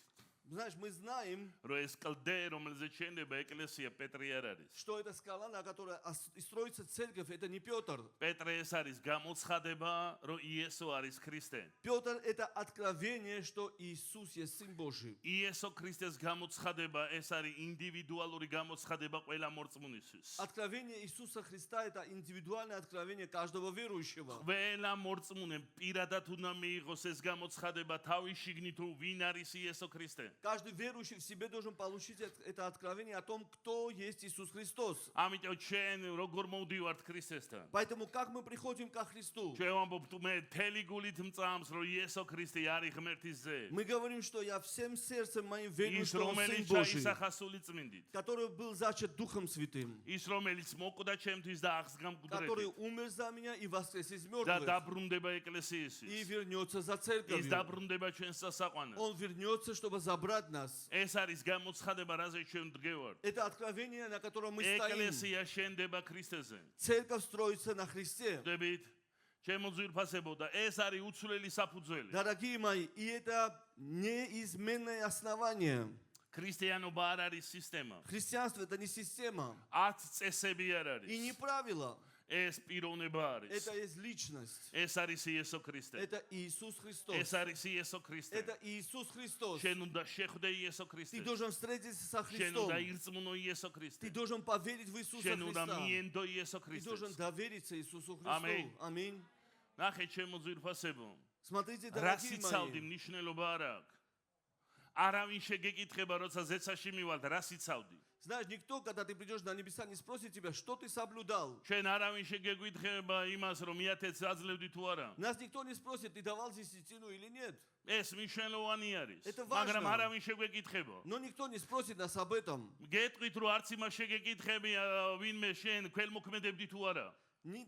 Знаешь, мы знаем, რომ ეს კლდე, რომელზეც შენდება ეკლესია, პეტრი არ არის. что эта скала, на которой строится церковь, это не Петр. პეტრე ეს არის გამოცხადება, რომ იესო არის ქრისტე. Петр это откровение, что Иисус есть Сын Божий. იესო ქრისტეს გამოცხადება, ეს არის ინდივიდუალური გამოცხადება ყველა მორწმუნისთვის. Откровение Иисуса Христа это индивидуальное откровение каждого верующего. ყველა მორწმუნემ პირადად უნდა მიიღოს ეს გამოცხადება თავის შიგნით, თუ ვინ არის იესო ქრისტე. Каждый верующий в себе должен получить это откровение о том, кто есть Иисус Христос. ამიტომ ჩვენ როგორ მოვდივართ ქრისტესთან? Поэтому как мы приходим ко Христу? ჩვენ ვამბობთ, მე თელი გულით მწამს, რომ იესო ქრისტე არის ღმერთის ზე. Мы говорим, что я всем сердцем моим верю, ის что Он Сын რომელიც Божий, ჩაისახა სული წმინდით. который был зачат Духом Святым, ის რომელიც მოკვდა ჩემთვის და აღს который გამკვდრებით. умер за меня и воскрес из და мертвых, დაბრუნდება и ეკლესიისთვის. вернется за ის церковью. დაბრუნდება ჩვენს სასაყვანად. Он вернется, чтобы забрать нас. ეს არის გამოცხადება, რაზე ჩვენ ვდგევართ. Это откровение, на котором мы стоим. ეკლესია შენდება ქრისტეზე. Церковь строится на Христе. ხდებით? ჩემო ძვირფასებო და ეს არის უცვლელი საფუძველი. Дорогие мои, и это неизменное основание. ქრისტიანობა არ არის სისტემა. Христианство это не система 10 წესები არ и не არის. правило. ეს პიროვნება არის. Это есть личность. ეს არის იესო ქრისტე. Это Иисус Христос. ეს არის იესო ქრისტე. Это Иисус Христос. შენ უნდა შეხვდე იესო Ты ქრისტეს. должен встретиться со შენ Христом. უნდა ირწმუნო იესო Ты ქრისტეს. должен поверить в Иисуса შენ უნდა Христа. მიენდო იესო Ты должен ქრისტეს. довериться Иисусу Христу. Аминь. Аминь. ნახე ჩემო ძვირფასებო. Смотрите, რა дорогие სიცავდი мои. მნიშვნელობა არ აქვს. არავინ შეგეკითხება, როცა ზეცაში მივალთ, რა სიცავდი. Знаешь, никто, когда ты придешь на небеса, не спросит тебя, что ты соблюдал. ჩვენ არავინ შეგეკითხება იმას, რომ 1000-ს აძლევდი თუ არა. Нас никто не спросит, ты давал десятину или нет. ეს მნიშვნელოვანი არის. Это важно. მაგრამ არავინ შეგვეკითხება. Но никто не спросит нас об этом. გეტყვით, რომ არც იმას შეგეკითხები, ვინმე შენ ქველმოქმედებდი თუ არა.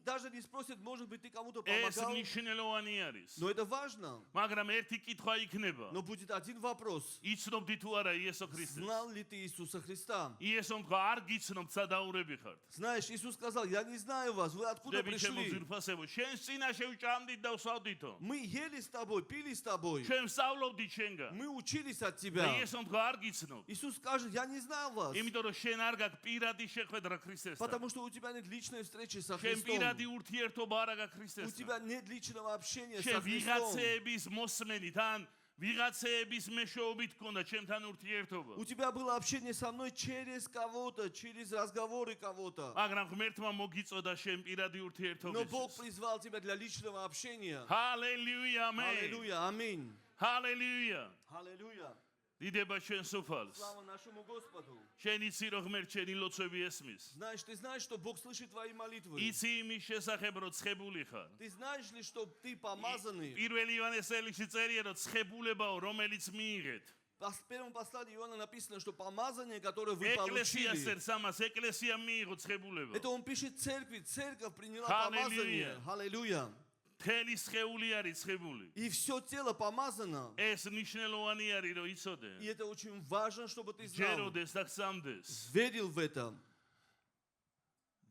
Даже не спросят, может быть, ты кому-то ეს помогал. მნიშვნელოვანი არის. Но это важно. მაგრამ ერთი კითხვა იქნება. Но будет один вопрос. იცნობდი თუ არა იესო ქრისტეს? Знал ли ты Иисуса Христа? იესომ თქვა, არ გიცნობთ, სადაურები ხართ. Знаешь, Иисус сказал, я не знаю вас, вы откуда დები ჩემო пришли? ძირფასებო, შენ წინაშე ვჭამდით და ვსავდითო. Мы ели с тобой, пили с тобой. ჩვენ ვსავლობდით შენგან. Мы учились от და тебя. იესომ თქვა, არ გიცნობ. Иисус скажет, я не знаю вас. იმიტომ რომ შენ არ გაქვს პირადი შეხვედრა ქრისტესთან. Потому что у тебя нет личной встречи со შენ Христом. პირადი ურთიერთობა არ აქვს У ქრისტესთან. тебя нет личного общения со შენ Христом. ვიღაცეების მოსმენით ან ვიღაცეების მეშვეობით გქონდა ჩემთან ურთიერთობა. У тебя было общение со мной через кого-то, через разговоры кого-то. მაგრამ ღმერთმა მოგიწოდა შენ პირადი Но ურთიერთობისთვის. Бог призвал тебя для личного общения. ჰალელუია, ამენ. Аллилуйя, аминь. ჰალელუია. Аллилуйя. დიდება ჩვენ სუფალს. Слава нашему Господу. შენ იცი რომ ღმერთ შენი ლოცვები ესმის. Знаешь, ты знаешь, что Бог слышит твои молитвы. იცი იმის შესახებ რომ ცხებული ხარ. Ты знаешь ли, что ты помазанный? პირველი ივანეს ელიში წერია რომ ცხებულებაო რომელიც მიიღეთ. В первом послании Иоанна написано, что помазание, которое вы ეკლესიას получили, წერს ამას, ეკლესია მიიღო ცხებულება. это он пишет церкви, церковь приняла Аллилуйя. помазание. Аллилуйя. მთელი სხეული არის ცხებული. И все тело помазано. ეს მნიშვნელოვანი არის რომ იცოდე. И это очень важно, чтобы ты знал. ჯეროდეს და გსამდეს. Верил в это.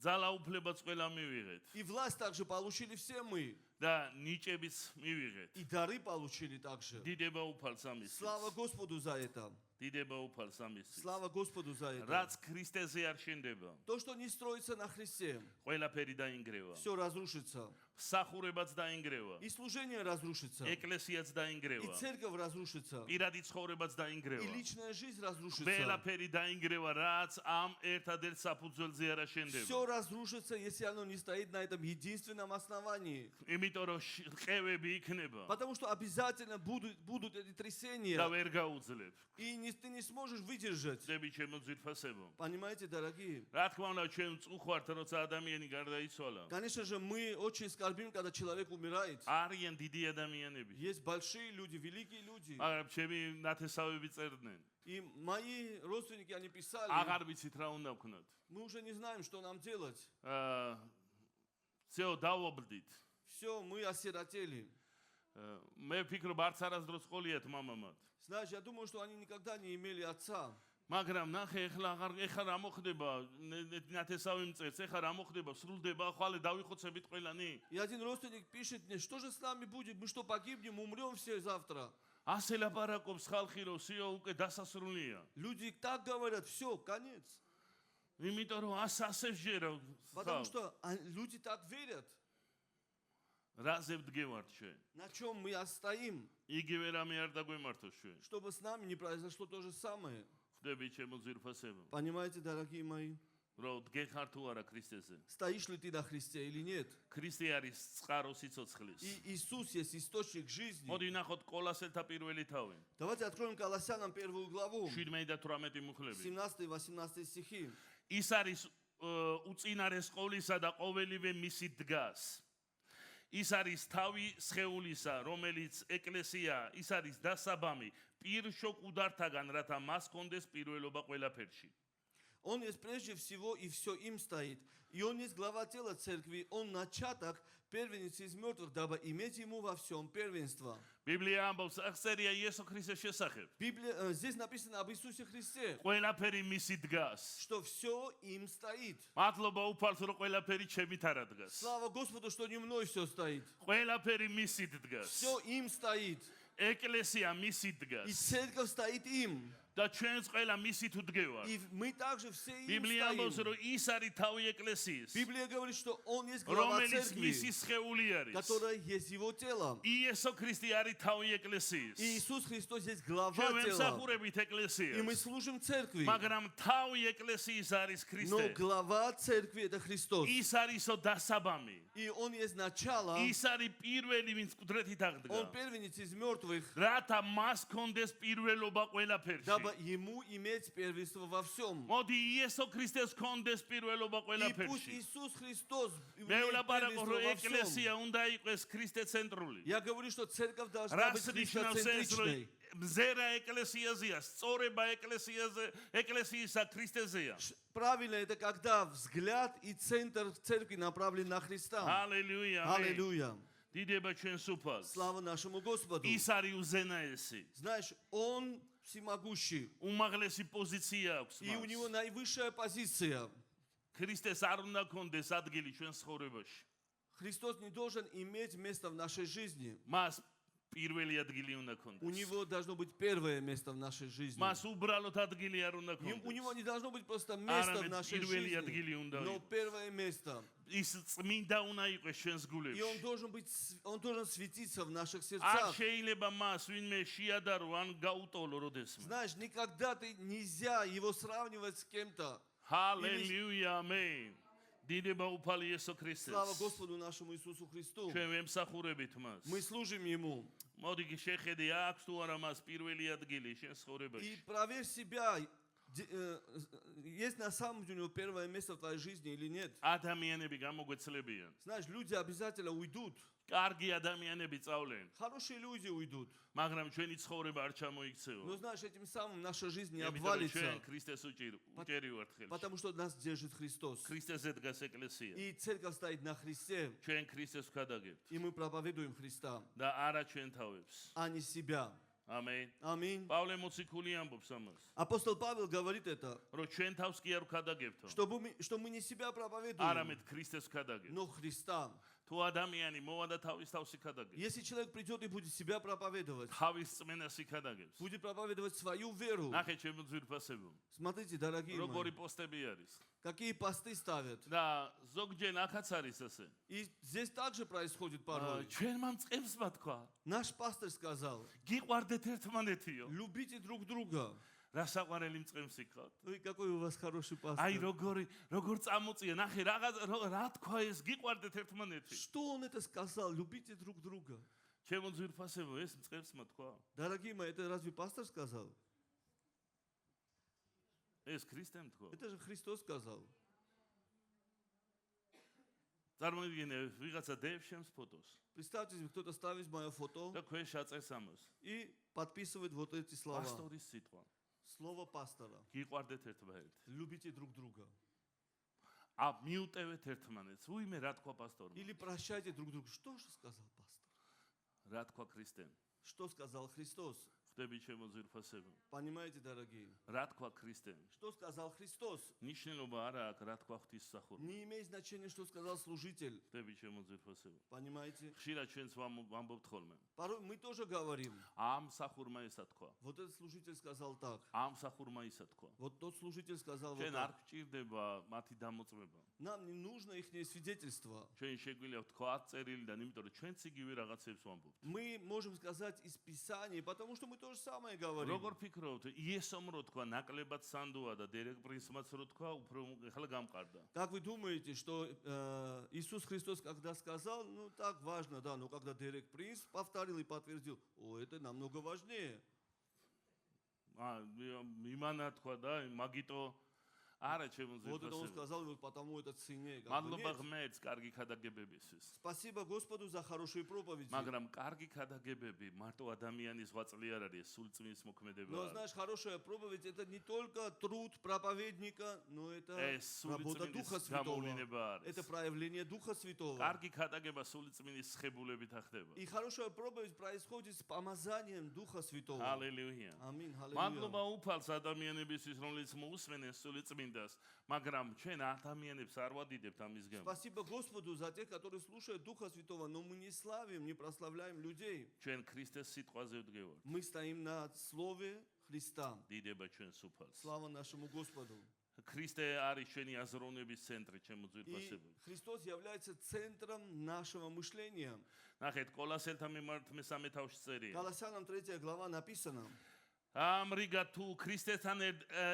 ძალაუფლებაც ყველა მივიღეთ И власть также получили все мы. და ნიჭებიც მივიღეთ. И дары получили также. დიდება უფალს ამის. Слава Господу за это. დიდება უფალს ამის. Слава Господу за это. რაც ქრისტეზე არ შენდება, То, что не строится на Христе, ყველაფერი დაინგრევა. все разрушится. მსახურებაც დაინგრევა. И служение разрушится. ეკლესიაც И დაინგრევა. церковь разрушится. პირადი ცხოვრებაც И დაინგრევა. личная жизнь разрушится. ყველაფერი დაინგრევა, რაც ამ ერთადერთ საფუძველზე არ შენდება. Все разрушится, если оно не стоит на этом единственном основании. იმიტომ რომ ყევები იქნება Потому что обязательно будут эти და трясения. ვერ გაუძლებ. И ты не сможешь выдержать. ძები ჩემო ძირფასებო. Понимаете, дорогие? რა თქმა უნდა, ჩვენ წუხვართ, როცა ადამიანი გარდაიცვალა. Конечно же, мы очень скорбим, когда человек умирает. არიან დიდი ადამიანები. Есть большие люди, великие люди. მაგრამ ჩემი ნათესავები წერდნენ. И мои родственники, они писали, აღარ ვიცით რა უნდა ვქნათ. мы уже не знаем, что нам делать. всё დავობდით. Все, мы осиротели. მე ვფიქრობ, არც არასდროს ყოლიათ მამამად. Знаешь, я думаю, что они никогда не имели отца. მაგრამ ნახე, ეხლა რა მოხდება? ნათესავი მწერს, ეხლა რა მოხდება? სრულდება, ხვალე დავიხოცებით ყველანი. И один родственник пишет мне, что же с нами будет? Мы что, погибнем, умрем все завтра? ასე ლაპარაკობს ხალხი, რომ სიო უკვე დასასრულია. Люди так говорят, все, конец. იმიტომ რომ ასე შერო. Потому что люди так верят. რაზე ვდგევართ ჩვენ? На чем мы стоим? იგივე რამე არ დაგვემართოს ჩვენ. Чтобы с нами не произошло то же самое. ხვდები ჩემო ძირფასებო. Понимаете, дорогие мои? რომ დგეხარ თუ არა ქრისტეზე. Стоишь ли ты на Христе или нет? ქრისტე არის წყარო სიცოცხლის. И Иисус есть источник жизни. მოდი ნახოთ კოლასელთა პირველი თავი. Давайте откроем Колоссянам 1 главу, 17 და 18 მუხლები. 17-18 стихи. ის არის უწინარეს ყოვლისა და ყოველივე მისი დგას. ის არის თავი სხეულისა, რომელიც ეკლესია, ის არის დასაბამი პირშო ყუდართაგან, რათა მას კონდეს პირველობა ყველაფერში. Он есть прежде всего, и все им стоит. И он есть глава тела церкви, он начаток, первенец из мертвых, дабы иметь ему во всем первенство. ბიბლია ამბობს ახსერია იესო ქრისტეს შესახებ. Здесь написано об Иисусе Христе, ყველაფერი მისი დგას. что все им стоит. მადლობა უფალს რომ ყველაფერი ჩემით არ დგას. Слава Господу, что не мной все стоит. ყველაფერი მისით დგას. Все им стоит. ეკლესია მისით И დგას. церковь стоит им. და ჩვენს ყველა მისით ვდგევართ. И мы также все им ბიბლია ამბობს стоим. რომ ის არის თავი ეკლესიის. Библия говорит, что он есть глава რომელიც церкви, მისი სხეული არის. которая есть его тело. იესო ქრისტე არის თავი ეკლესიის. И Иисус Христос есть глава ჩვენ тела. ვემსახურებით И мы ეკლესიას. служим церкви. მაგრამ თავი ეკლესიის არის Но ქრისტე. глава церкви это Христос. ის არისო დასაბამი. И он есть начало. ის არის პირველი, ვინც კუდრეთით აღდგა. Он первенец из мертвых, რათა მას კონდეს პირველობა ყველაფერში. дабы ему иметь первенство во всем. მოდი იესო ქრისტეს კონდეს პირველობა И пусть ყველაფერში. Иисус Христос მე имеет ვლაპარაკობ первенство რომ во всем. ეკლესია უნდა იყოს ქრისტე ცენტრული. Я говорю, что церковь должна რას быть ნიშნავს ეს რომ христоцентричной. მზერა ეკლესიაზეა, სწორება ეკლესიისა ქრისტეზეა. Правильно это когда взгляд и центр церкви направлен на Христа. Аллилуйя. Аллилуйя. დიდება ჩვენს უფალს. Слава нашему Господу. ის არის უზენაესი. Знаешь, Он всемогущий. უმაღლესი პოზიცია აქვს И у მას. него наивысшая позиция. ქრისტეს არ უნდა კონდეს ადგილი ჩვენს ცხოვრებაში. Христос не должен иметь место в нашей жизни. მას პირველი ადგილი უნდა У კონდეს. него должно быть первое место в нашей жизни. მას უბრალოდ ადგილი არ უნდა У него კონდეს. не должно быть просто место в არამედ нашей პირველი жизни, ადგილი უნდა но იყოს. первое место. ის წმინდა უნდა იყოს ჩვენს И он გულებში. должен светиться в наших არ сердцах. შეიძლება მას ვინმე შეადარო ან გაუტოლო როდესმე. Знаешь, никогда ты нельзя его сравнивать с кем-то. ჰალელუია, ამენ. დიდება უფალი იესო Слава ქრისტეს. Господу нашему Иисусу Христу. ჩვენ ვემსახურებით მას. Мы служим Ему. მოდი შეხედე აქვს თუ არა მას პირველი ადგილი შენ ცხოვრებაში. И проверь себя, есть на самом деле у него первое место в твоей жизни или нет. ადამიანები გამოგვეცლებიან. Знаешь, люди обязательно уйдут. კარგი ადამიანები წავლენ, Хорошие люди уйдут. მაგრამ ჩვენი ცხოვრება არ ჩამოიქცევა. Но знаешь, этим самым наша жизнь не იმიტომ რომ обвалится. ჩვენ ქრისტეს უჭერივართ ხელში. Потому что нас держит Христос. ქრისტეზე დგას ეკლესია. И церковь стоит на Христе. ჩვენ ქრისტეს ვქადაგებთ И мы проповедуем Христа, და არა ჩვენ თავებს. а не себя. ამენ. Аминь. პავლე მოციქული ამბობს ამას, Апостол Павел говорит это, რომ ჩვენ თავს კი არ ვქადაგებთო, что мы не себя проповедуем, არამედ ქრისტეს ვქადაგებთ. но Христа. თუ ადამიანი მოვა და თავის თავს იქადაგებს, Если человек придет и будет себя проповедовать, თავის წმენას იქადაგებს. будет проповедовать свою веру. ნახეთ ჩემო ძვირფასებო, Смотрите, дорогие როგორი мои, პოსტები არის. какие посты ставят. და ზოგჯერ ახაც არის ასე. И здесь также происходит порой. ჩვენმა მწყემსმა თქვა, Наш пастор сказал, გიყვარდეთ ერთმანეთიო. любите друг друга. რა საყვარელი მწყემსი გყავთ? Ой, какой у вас хороший пастор. აი როგორ წამოწია, ნახე რა თქვა ეს გიყვარდეთ ერთმანეთი. Что он это сказал? Любите друг друга. ჩემო ძვირფასებო, ეს მწყემსმა თქვა. Дорогие мои, это разве пастор сказал? ეს ქრისტემ თქვა. Это же Христос сказал. წარმოიდგინე, ვიღაცა დევს შენს ფოტოს Представьте себе, кто-то ставит мое фото და ქვეშ აწეს ამას. и подписывает вот эти слова. პასტორის სიტყვა. Слово пастора. გიყვარდეთ ერთმანეთს. Любите друг друга. მიუტევეთ ერთმანეთს. უიმე რა თქვა პასტორმა? Или прощайте друг друга. Что же сказал пастор? რა თქვა ქრისტემ? Что сказал Христос? ხდები ჩემო ძვირფასებო. Понимаете, дорогие? რა თქვა ქრისტემ? Что сказал Христос? ნიშნულობა არა აქვს რა თქვა ღვთისმსახურმა. Не имеет значения, что сказал служитель. ხდები ჩემო ძვირფასებო. Понимаете? ხშირად ჩვენს ვამბობთ ხოლმე. Порой мы тоже говорим. ამ მსახურმა ესა თქვა. Вот этот служитель сказал так. ამ მსახურმა ისა თქვა. Вот тот служитель сказал вот ჩვენ არ так. გვჭირდება მათი დამოწმება. Нам не нужно их свидетельство. ჩვენ შეგვიძლია ვთქვა წერილიდან, იმიტომ რომ ჩვენც იგივე რაღაცებს ვამბობთ. Мы можем сказать из Писания, потому что мы то же самое говорим. როგორ ფიქრობთ, იესომ რო თქვა, ნაკლებად სანდოა და დერეკ პრინცმაც რო თქვა, უფრო ახლა გამყარდა. Как вы думаете, что Иисус Христос когда сказал, ну так важно, да, но когда Дерек Принц повторил и подтвердил, о, это намного важнее. იმანა თქვა და მაგიტო არა ჩემო Вот это он ძვირფასებო. сказал, и вот потому это ценнее. მადლობა ღმერთს კარგი ქადაგებებისთვის. Спасибо Господу за хорошие проповеди. მაგრამ კარგი ქადაგებები მარტო ადამიანის ღვაწლი არ არის, სულ წმინდის მოქმედება Но არის. знаешь, хорошая проповедь это не только труд проповедника, но это სული работа Духа წმინდის Святого. გამოვლენება Это არის. проявление Духа Святого. კარგი ქადაგება სული წმინდის ხებულებით ახდება. И хорошая проповедь происходит с помазанием Духа Святого. ჰალელუია. Аминь, მადლობა аллилуйя. უფალს ადამიანებისთვის, რომლებიც მოусმენენ სული წმინდას, მაგრამ ჩვენ ადამიანებს არ ვადიდებთ ამის გამო. Спасибо Господу за тех, которые слушают Духа Святого, но мы не славим, не прославляем людей. ჩვენ ქრისტეს სიტყვაზე ვდგევართ. Мы стоим на Слове Христа. დიდება ჩვენს უფალს. Слава нашему Господу. ქრისტე არის ჩვენი აზროვნების центრი, ჩემო И ძვირფასებო. Христос является центром нашего мышления. ნახეთ, კოლასელთა მიმართ მე-3 თავში წერია. Колоссянам 3 глава написано. ამრიგად თუ ქრისტესთან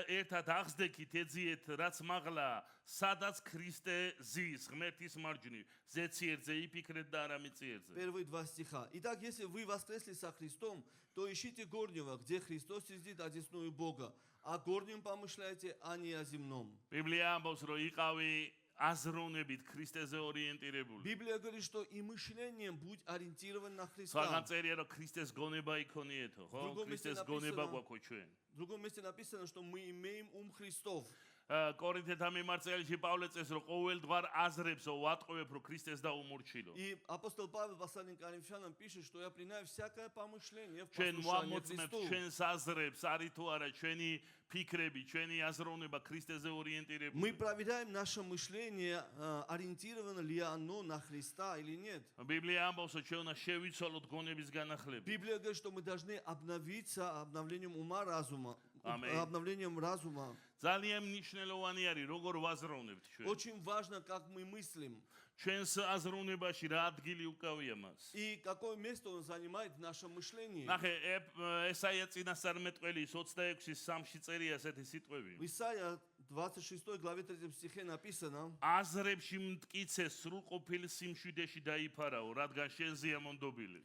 ერთად აღსდექით ეძიეთ რაც მაღლა, სადაც ქრისტე ზის, ღმერთის მარჯვნივ, ზეციერზე იფიქრეთ და არა მიწიერზე. Первые 2 стиха. Итак, если вы воскресли со Христом, то ищите горнего, где Христос сидит одесную Бога, а горним помышляйте, а не о земном. ბიბლია ამბობს, რომ იყავი აზროვნებით ქრისტეზე ორიენტირებული. Библия говорит, что и мышлением будь ориентирован на სხვაგან Христа. წერია რომ ქრისტეს გონება იქონიეთო, ხო? Другом месте ქრისტეს გონება написано- გვაქვს ჩვენ. В другом месте написано, что мы имеем ум Христов. კორინთელთა მიმართ წერილში პავლე წეს რომ ყოველდღარ აზრებსო ვატყოვებ რომ ქრისტეს დაუმორჩილო. И апостол Павел в послании к Коринфянам пишет, что я принаю всякое помышление в ჩვენ послушание ვამოწმებთ Христу. ჩვენს აზრებს, არის თუ არა ჩვენი ფიქრები, ჩვენი აზროვნება ქრისტეზე Мы ორიენტირებული. проверяем наше мышление, ориентировано ли оно на Христа или нет. ბიბლია ამბობს რომ ჩვენ უნდა შევიცვალოთ გონების განახლება. Библия говорит, что мы должны обновиться обновлением ума разума. Аминь. Обновлением разума. ძალიან მნიშვნელოვანი არის როგორ ვაზროვნებთ ჩვენ. Очень важно, как мы мыслим. ჩვენს აზროვნებაში რა ადგილი უკავია მას. И какое место он занимает в нашем мышлении. ნახე, ესაია წინასწარმეტყველის 26:3-ში წერია ასეთი სიტყვები. В Исаия 26 главе 3 стихе написано: აზრებში მტკიცე სრულყოფილ სიმშვიდეში დაიფარაო, რადგან შენზეა მონდობილი.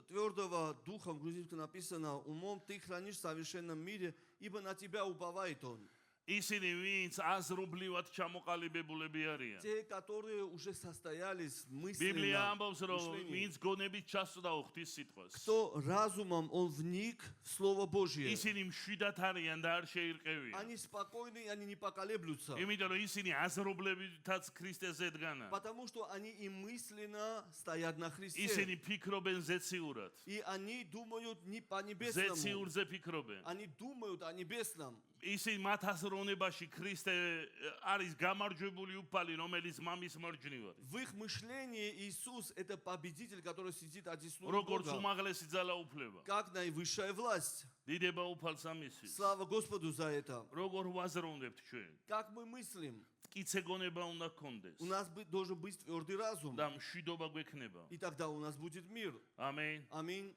Твердого духа в грузинском написано: умом ты хранишь в совершенном мире, ибо на тебя уповает он. ისინი ვინც აზრობლივად ჩამოყალიბებულები არიან. Те, которые уже состоялись ბიბლია мысленно, ამბობს რომ мышление. ვინც გონებით ჩასწრაო ღვთის სიტყვას. Кто разумом он вник в Слово Божье. ისინი მშვიდად არიან და არ შეირყევიან. Они спокойны, они не поколеблются. იმიტომ რომ ისინი აზრობლებითაც ქრისტეს ედგანან. Потому что они и мысленно стоят на Христе. ისინი ფიქრობენ ზეციურად. И они думают не по небесному. ზეციურზე ფიქრობენ. Они думают о небесном. ისინი მათ აზროვნებაში ქრისტე არის გამარჯვებული უფალი, რომელიც მამის მარჯვნივ არის. В их мышлении Иисус — это победитель, который сидит от десницы როგორც Бога. უმაღლესი ძალაუფლება. Как наивысшая власть. დიდება უფალს ამისთვის. Слава Господу за это. როგორ ვაზროვნებთ ჩვენ? Как мы мыслим? მტკიცე гоნება უნდა გქონდეს. У нас должен быть твердый разум. და მშვიდობა გვექნება. И тогда у нас будет мир. ამენ. Аминь.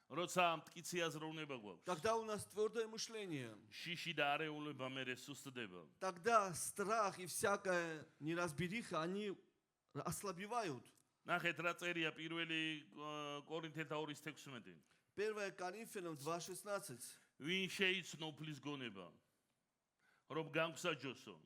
როცა მტკიცე აზროვნება გვაქვს. Тогда у нас твердое мышление. შიში და არეულობა მერე სუსტდება. Тогда страх и всякая неразбериха, они ослабевают. ნახეთ რა წერია პირველი კორინთელთა 2:16. 1 Коринфянам 2:16. ვინ შეიცნო უფლის გონება? რომ გამგსაჯოსო.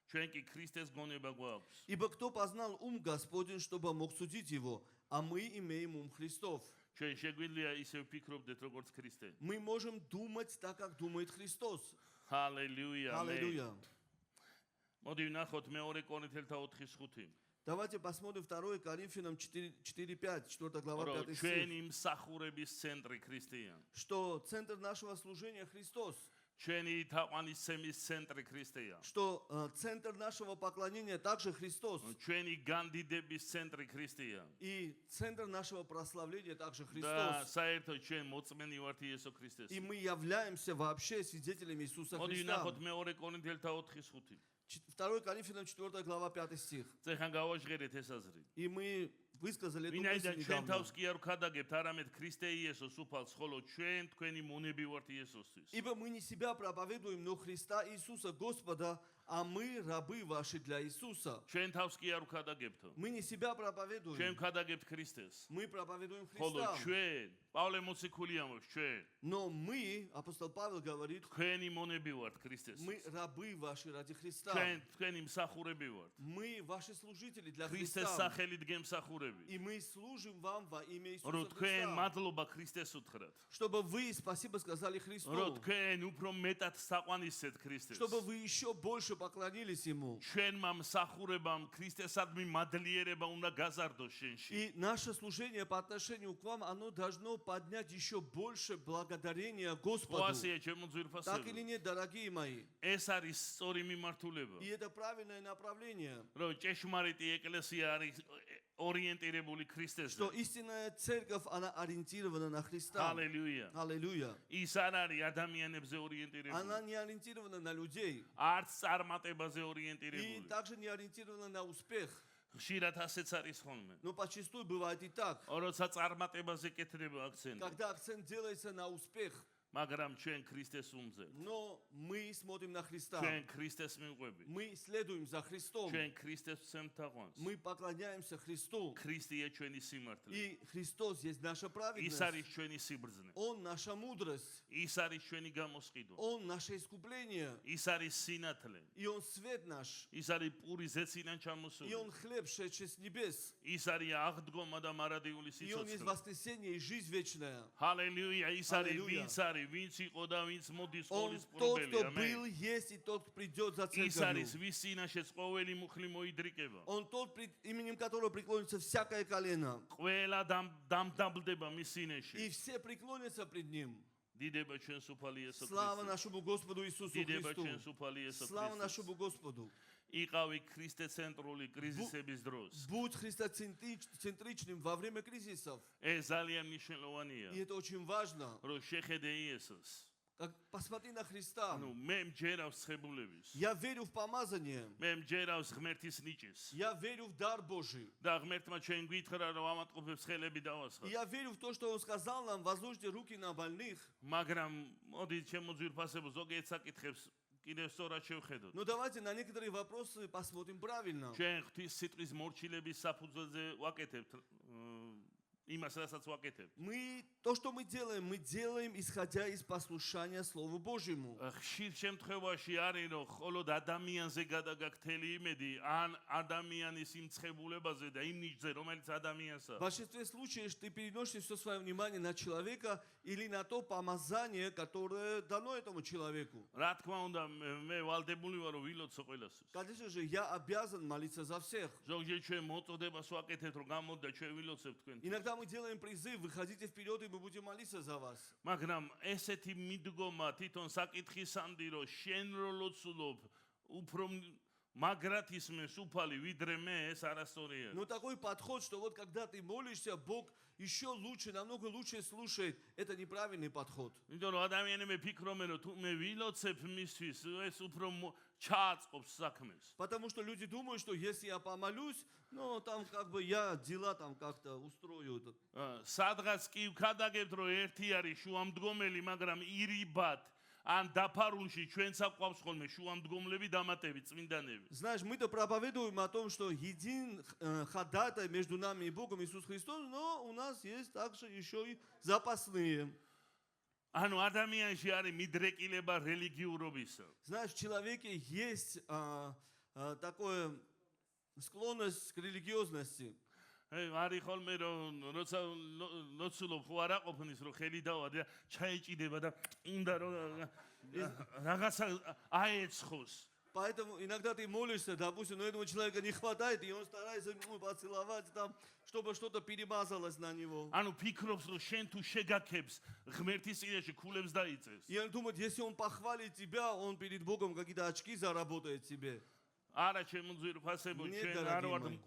ჩვენ კი ქრისტეს გონება გვაქვს. Ибо кто познал ум Господень, чтобы мог судить его, а мы имеем ум Христов. ჩვენ შეგვიძლია ისე ვფიქრობდეთ როგორც ქრისტე. Мы можем думать так, как думает Христос. ჰალელუია. Аллилуйя. მოდი ვნახოთ მეორე კორინთელთა 4:5. Давайте посмотрим 2 Коринфянам 4:5, 4 глава, რომ 5 стих. ჩვენი მსახურების ცენტრი ქრისტეა. Что центр нашего служения Христос. ჩვენი თაყვანისცემის ცენტრი ქრისტეა. Что центр нашего поклонения также Христос. ჩვენი განდიდების ცენტრი ქრისტეა. И центр нашего прославления также და Христос. საერთოდ ჩვენ მოწმენი ვართ იესო ქრისტეს. И мы являемся вообще свидетелями Иисуса მოდი Христа. ვნახოთ მეორე კორინთელთა 4:5. 2 Коринфянам 4 глава, 5 стих. წეხან გავაჟღერეთ ეს აზრი. И мы высказали эту ვინაიდან мысль ჩვენ недавно. თავს კი არ ვქადაგებთ არამედ ქრისტე იესოს უფალს, ხოლო ჩვენ თქვენი მონები ვართ იესოსთვის. Ибо мы не себя проповедуем, но Христа Иисуса Господа, а мы рабы ваши для Иисуса. ჩვენ თავს კი არ ვქადაგებთო. Мы не себя ჩვენ проповедуем, ვქადაგებთ ქრისტეს. мы проповедуем ხოლო Христа. ჩვენ, პავლე მოციქული ამბობს, ჩვენ Но мы, апостол Павел говорит, თქვენი მონები ვართ ქრისტეს. мы рабы ваши ради Христа. ჩვენ თქვენი მსახურები ვართ. Мы ваши служители для ქრისტეს Христа. სახელით გემსახურები. И мы служим вам во имя რომ Иисуса თქვენ Христа. მადლობა ქრისტეს უთხრათ. Чтобы вы спасибо сказали რომ Христу. თქვენ უფრო მეტად საყვანისეთ ქრისტეს. Чтобы вы еще больше поклонились Ему. ჩვენმა მსახურებამ ქრისტესადმი მადლიერება უნდა გაზარდოს შენში. И наше служение по отношению к вам, оно должно поднять еще больше благодарения Господу. ოასია ჩემო Так или ძვირფასები. нет, дорогие мои? ეს არის სწორი მიმართულება. И это правильное направление. რომ ჭეშმარიტი ეკლესია არის ორიენტირებული Что ქრისტესზე. истинная церковь, она ориентирована на Христа. ჰალელუია. Аллилуйя. ის არ არის ადამიანებზე ორიენტირებული. Она не ориентирована на людей. არც წარმატებაზე И ორიენტირებული. также не ориентирована на успех. ხშირად ასეც არის ხოლმე. Но почастую бывает и так. როცა წარმატებაზე კეთდება აქცენტი. Когда акцент делается на успех. მაგრამ ჩვენ ქრისტეს უმძებთ. Но мы смотрим на Христа. ჩვენ ქრისტეს მივყვებით. Мы следуем за Христом. ჩვენ ქრისტეს ვცემთ თაყვანს. Мы поклоняемся Христу. ქრისტეა ჩვენი სიმართლე. И Христос есть наша ის праведность. არის ჩვენი სიბრძნე. Он наша мудрость. ის არის ჩვენი გამოსყიდვა. Он наше искупление. ის არის სინათლე. И Он свет наш. ის არის პური ზეციდან И ჩამოსული. Он хлеб, шедший с небес. ის არის აღდგომა და მარადიული И Он есть სიცოცხლე. воскресение и жизнь вечная. ჰალელუია, ის არის Ჰალელუია. ვინც არის, ვინც იყო და ვინც მოდის Он სკოლის тот, პრობელი. кто был, есть и тот, кто придет за ის церковью. არის ვის წინაშეც ყოველი მუხლი მოიდრიკება. Он тот, именем которого преклонится всякое колено. ყველა დამდაბლდება მის სინეში. И все преклонятся пред Ним. დიდება ჩვენს უფალი იესო Слава ქრისტე. нашему Господу Иисусу დიდება Христу. ჩვენს უფალი იესო Слава ქრისტე. нашему Господу. იყავი ქრისტეცენტრული კრიზისების დროს. Будь христоцентричным во время кризисов. ეს ძალიან მნიშვნელოვანია. И это очень важно. რომ შეხედე იესოს. Посмотри на Христа. ანუ მე მჯერავს ცხებულების. Я верю в помазание. მე მჯერავს ღმერთის ნიჭის. Я верю в дар Божий. და ღმერთმა ჩვენ გითხრა რომ ამატყობებს ხელები И დავასხა. я верю в то, что Он сказал нам, возложите руки на больных. მაგრამ მოდი ჩემო ძვირფასებო ზოგიერთ საკითხებს კიდევ სწორად შევხედოთ. Но давайте на некоторые вопросы посмотрим правильно. ჩვენ ღვთის სიტყვის მორჩილების საფუძველზე ვაკეთებთ იმას, რასაც ვაკეთებთ. Мы то, что мы делаем, исходя из послушания Слову Божьему. ხშირ შემთხვევაში არის რომ მხოლოდ ადამიანზე გადაგაქთელი იმედი ან ადამიანის იმ ცხებულებაზე და იმ ნიჭზე რომელიც ადამიანსა. В большинстве случаев ты переносишь все свое внимание на человека или на то помазание, которое дано этому человеку. რა თქმა უნდა მე ვალდებული ვარ რომ ვილოცო ყველასთვის. Конечно же, я обязан молиться за всех. ზოგჯერ ჩვენ მოწოდებას ვაკეთებთ რომ გამოდდა ჩვენ ვილოცებთ თქვენ. Иногда мы делаем призыв, выходите вперед, и мы будем молиться за вас. მაგრამ ესეთი მიდგომა თვითონ საკითხისამდე რომ შენ რო ლოცულობ უფრო მაგრად ისმენს უფალი ვიდრე მე ეს არასწორია. Но такой подход, что вот когда ты молишься, Бог еще лучше, намного лучше слушает, это неправильный подход. იმიტომ რომ ადამიანები ფიქრობენ რომ თუ მე ვილოცებ მისთვის ეს უფრო ჩააწყობს საქმეს. Потому что люди думают, что если я помолюсь, ну там как бы я дела там как-то устрою. სადღაც კი ვქადაგებთ რომ ერთი არის შუამდგომელი, მაგრამ ირიბად ან დაფარულში ჩვენც აყვავს ხოლმე შუამდგომლები დამატები წმინდანები. Знаешь, мы-то проповедуем о том, что един ходатай между нами и Богом Иисус Христос, но у нас есть также еще и запасные. ანუ ადამიანში არის მიდრეკილება რელიგიურობისა. Знаешь, в человеке есть такое склонность к религиозности. არის ხოლმე რომ როცა ლოცულობ ხო არ აყოფნის რომ ხელი დავადე ჩაეჭიდება და უნდა რომ რაღაცა აეცხოს. Поэтому иногда ты молишься, допустим, но этого человека не хватает, и он старается поцеловать там, чтобы что-то перемазалось на него. ანუ ფიქრობს რომ შენ თუ შეგაქებს ღმერთის წინაშე ქულებს დაიწევს. И он думает, если он похвалит тебя, он перед Богом какие-то очки заработает себе. არა ჩემო ძვირფასებო Не, ჩვენ дорогие არ ვართ мои.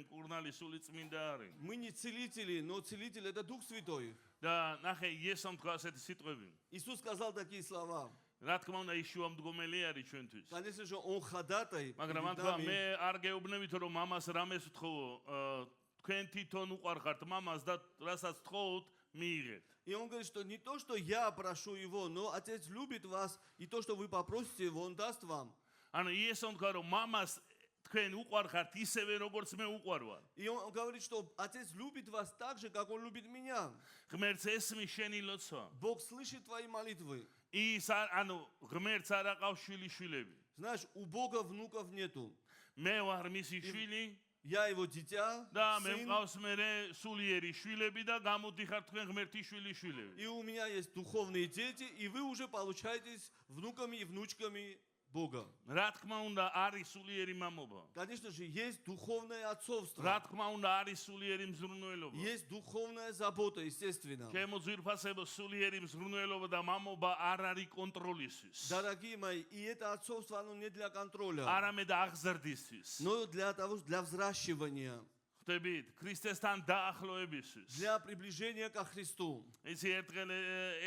მკურნალი სული წმინდა არის. Мы не целители, но целитель это Дух Святой. და ნახე იესომ თქვა ასეთი სიტყვები. Иисус сказал такие слова. რა თქმა უნდა ის შუამდგომელი არის ჩვენთვის. Конечно же, он ходатай. მაგრამ перед მან თქვა нами. მე არ გეუბნებით რომ მამას რამეს ვთხოვო თქვენ თვითონ უყარხართ მამას და რასაც თხოვოთ მიიღეთ. И он говорит, что не то, что я прошу его, но Отец любит вас, и то, что вы попросите его, он даст вам. ანუ იესომ თქვა რომ მამას თქვენ უყარხართ ისევე როგორც მე უყარვარ. И он говорит, что Отец любит вас так же, как он любит меня. ღმერთს ესმის შენი ლოცვა. Бог слышит твои молитвы. ის ანუ ღმერთს არ აყავს შვილიშვილები. Знаешь, у Бога внуков нету. მე ვარ მისი შვილი Я его дитя, და მე сын, მყავს მერე სულიერი შვილები და გამოდიხარ თქვენ ღმერთის შვილიშვილები. и у меня есть духовные дети, и вы уже получаетесь внуками и внучками Бога. რა თქმა უნდა არის სულიერი მამობა. Конечно же, есть духовное რა отцовство. თქმა უნდა არის სულიერი მზრუნველობა. Есть духовная забота, естественно. ჩემო ძვირფასებო სულიერი მზრუნველობა და მამობა არ არის კონტროლისთვის. Дорогие мои, и это отцовство, оно не для контроля, არამედ აღზრდისთვის. но для взращивания, ხდებით ქრისტესთან დაახლოებისთვის. для приближения ко Христу. იცი ერთგან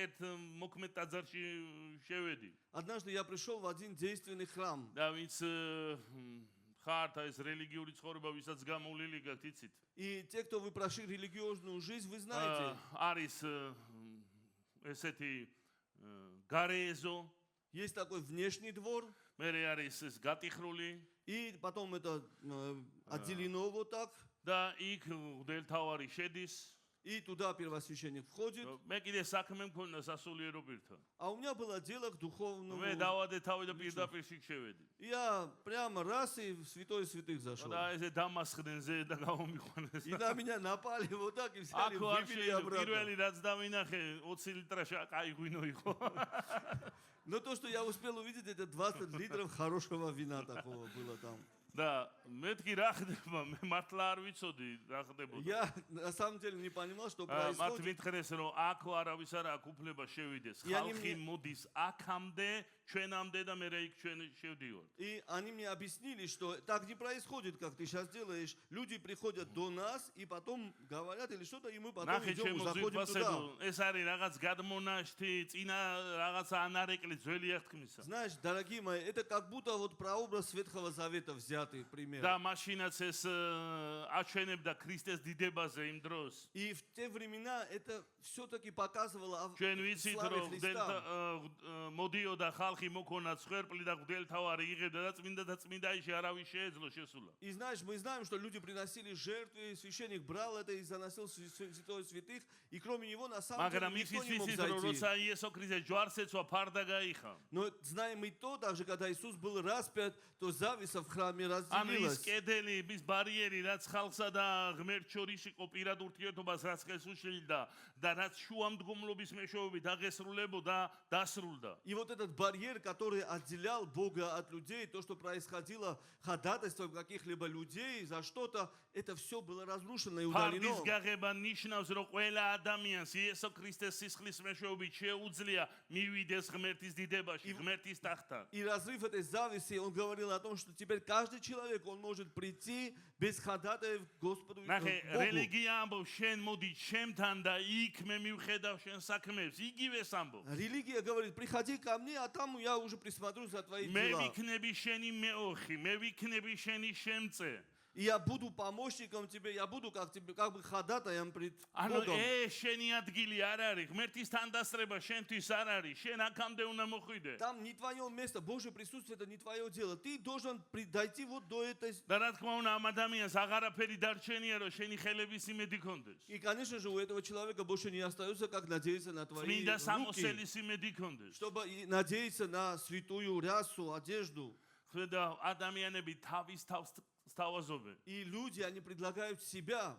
ერთ მოქმედ ტაძარში შევედი Однажды я пришел в один действенный храм. და ვინც ხართ ეს რელიგიური ცხოვრება ვისაც გამოვლილი გაქვთ იცით. И те, кто вы прошли религиозную жизнь, вы знаете, არის ესეთი გარეეზო, есть такой внешний двор, მერე არის ეს გატიხრული и потом это отделено вот так, და იქ მღვდელთავარი შედის. и туда первосвященник входит. მე კიდე საქმე მქონდა სასულიერო პირთან. А у меня было дело к духовному. მე დავადე თავი და პირდაპირ შიგ შევედი. Я прямо раз и в святой святых зашел. და ესე დამასხდნენ ზე და გამომიყვანეს. И на меня напали вот так и взяли, აქ არ выбили შეიძლება обратно. პირველი რაც დავინახე 20 ლიტრაშა კაი ღვინო იყო. Но то, что я успел увидеть, это 20 литров хорошего вина такого было там. და მეთქი რა ხდება? მე მართლა არ ვიცოდი რა ხდებოდა. Я на самом деле не понимал, что მათ происходит. მითხრეს რომ აქ არავის არ აქვს უფლება შევიდეს. ხალხი მოდის აქამდე, ჩვენამდე და მე იქ ჩვენ შევდივართ. И они мне объяснили, что так не происходит, как ты сейчас делаешь. Люди приходят до нас и потом говорят или что-то, и мы потом ნახე идем, ჩემო заходим туда. ძვირფასებო, ეს არის რაღაც გადმონაშთი, წინა რაღაცა ანარეკლი ძველი აღთქმისა. Знаешь, дорогие мои, это как будто вот прообраз Ветхого Завета взятый пример. და მაშინაც ეს აჩვენებდა ქრისტეს დიდებაზე იმ დროს. И в те времена это все-таки показывало о ჩვენ ვიცით славе რომ Христа. მოდიოდა ხალხი მოქონა ცხვერპლი და მღვდელთავარი იღებდა და წმინდაიში არავის შეეძლო შესულა. И знаешь, мы знаем, что люди приносили жертвы, священник брал это и заносил в святой святых, и кроме него на самом деле მაგრამ никто იცის не мог ვიცით რომ зайти. როცა იესო ქრისტე ჯვარს ეცვა ფარდა გაიხა. Но знаем мы то, также когда Иисус был распят, то завеса в храме ანუ ის разделилась. კედელი, ის ბარიერი, რაც ხალხსა და ღმერთს შორის იყო პირად ურთიერთობას, რაც ხელსუშლიდა და რაც შუამდგომლობის მეშვეობით აღესრულებოდა, დასრულდა. И вот этот барьер, который отделял Бога от людей, то, что происходило ходатайством каких-либо людей за что-то, это все было разрушено и ფარდის удалено. გაღება ნიშნავს, რომ ყველა ადამიანს იესო ქრისტეს სისხლის მეშვეობით შეუძლია მივიდეს ღმერთის დიდებაში, ღმერთის ტახტთან. И разрыв этой зависи, он говорил о том, что теперь каждый человек, он может прийти без ходатаев к Господу ნახე, Богу. რელიგია ამბობს, შენ მოდი ჩემთან და იქ მე მივხედავ შენ საქმეებს. იგივეს ამბობს. Религия говорит, приходи ко мне, а там я уже присмотрю за твои მე дела. ვიქნები შენი მეოხი, მე ვიქნები შენი შემწე. И я буду помощником тебе, я буду как бы ходатаем пред ანუ Богом. შენი ადგილი არ არის, ღმერთის თანდასწრება შენთვის არ არის, შენ აქამდე უნდა მოხვიდე. Там не твое место, Божье присутствие, это не твое дело. Ты должен дойти вот до этой... და რა თქმა უნდა, ამ ადამიანს აღარაფერი დარჩენია, რომ შენი ხელების იმედი კონდეს. И, конечно же, у этого человека больше не остается, как надеяться на твои წმინდა руки, სამოსელის იმედი კონდეს. чтобы надеяться на святую рясу, одежду. ხედა ადამიანები თავის თავს სთავაზობენ. И люди, они предлагают себя.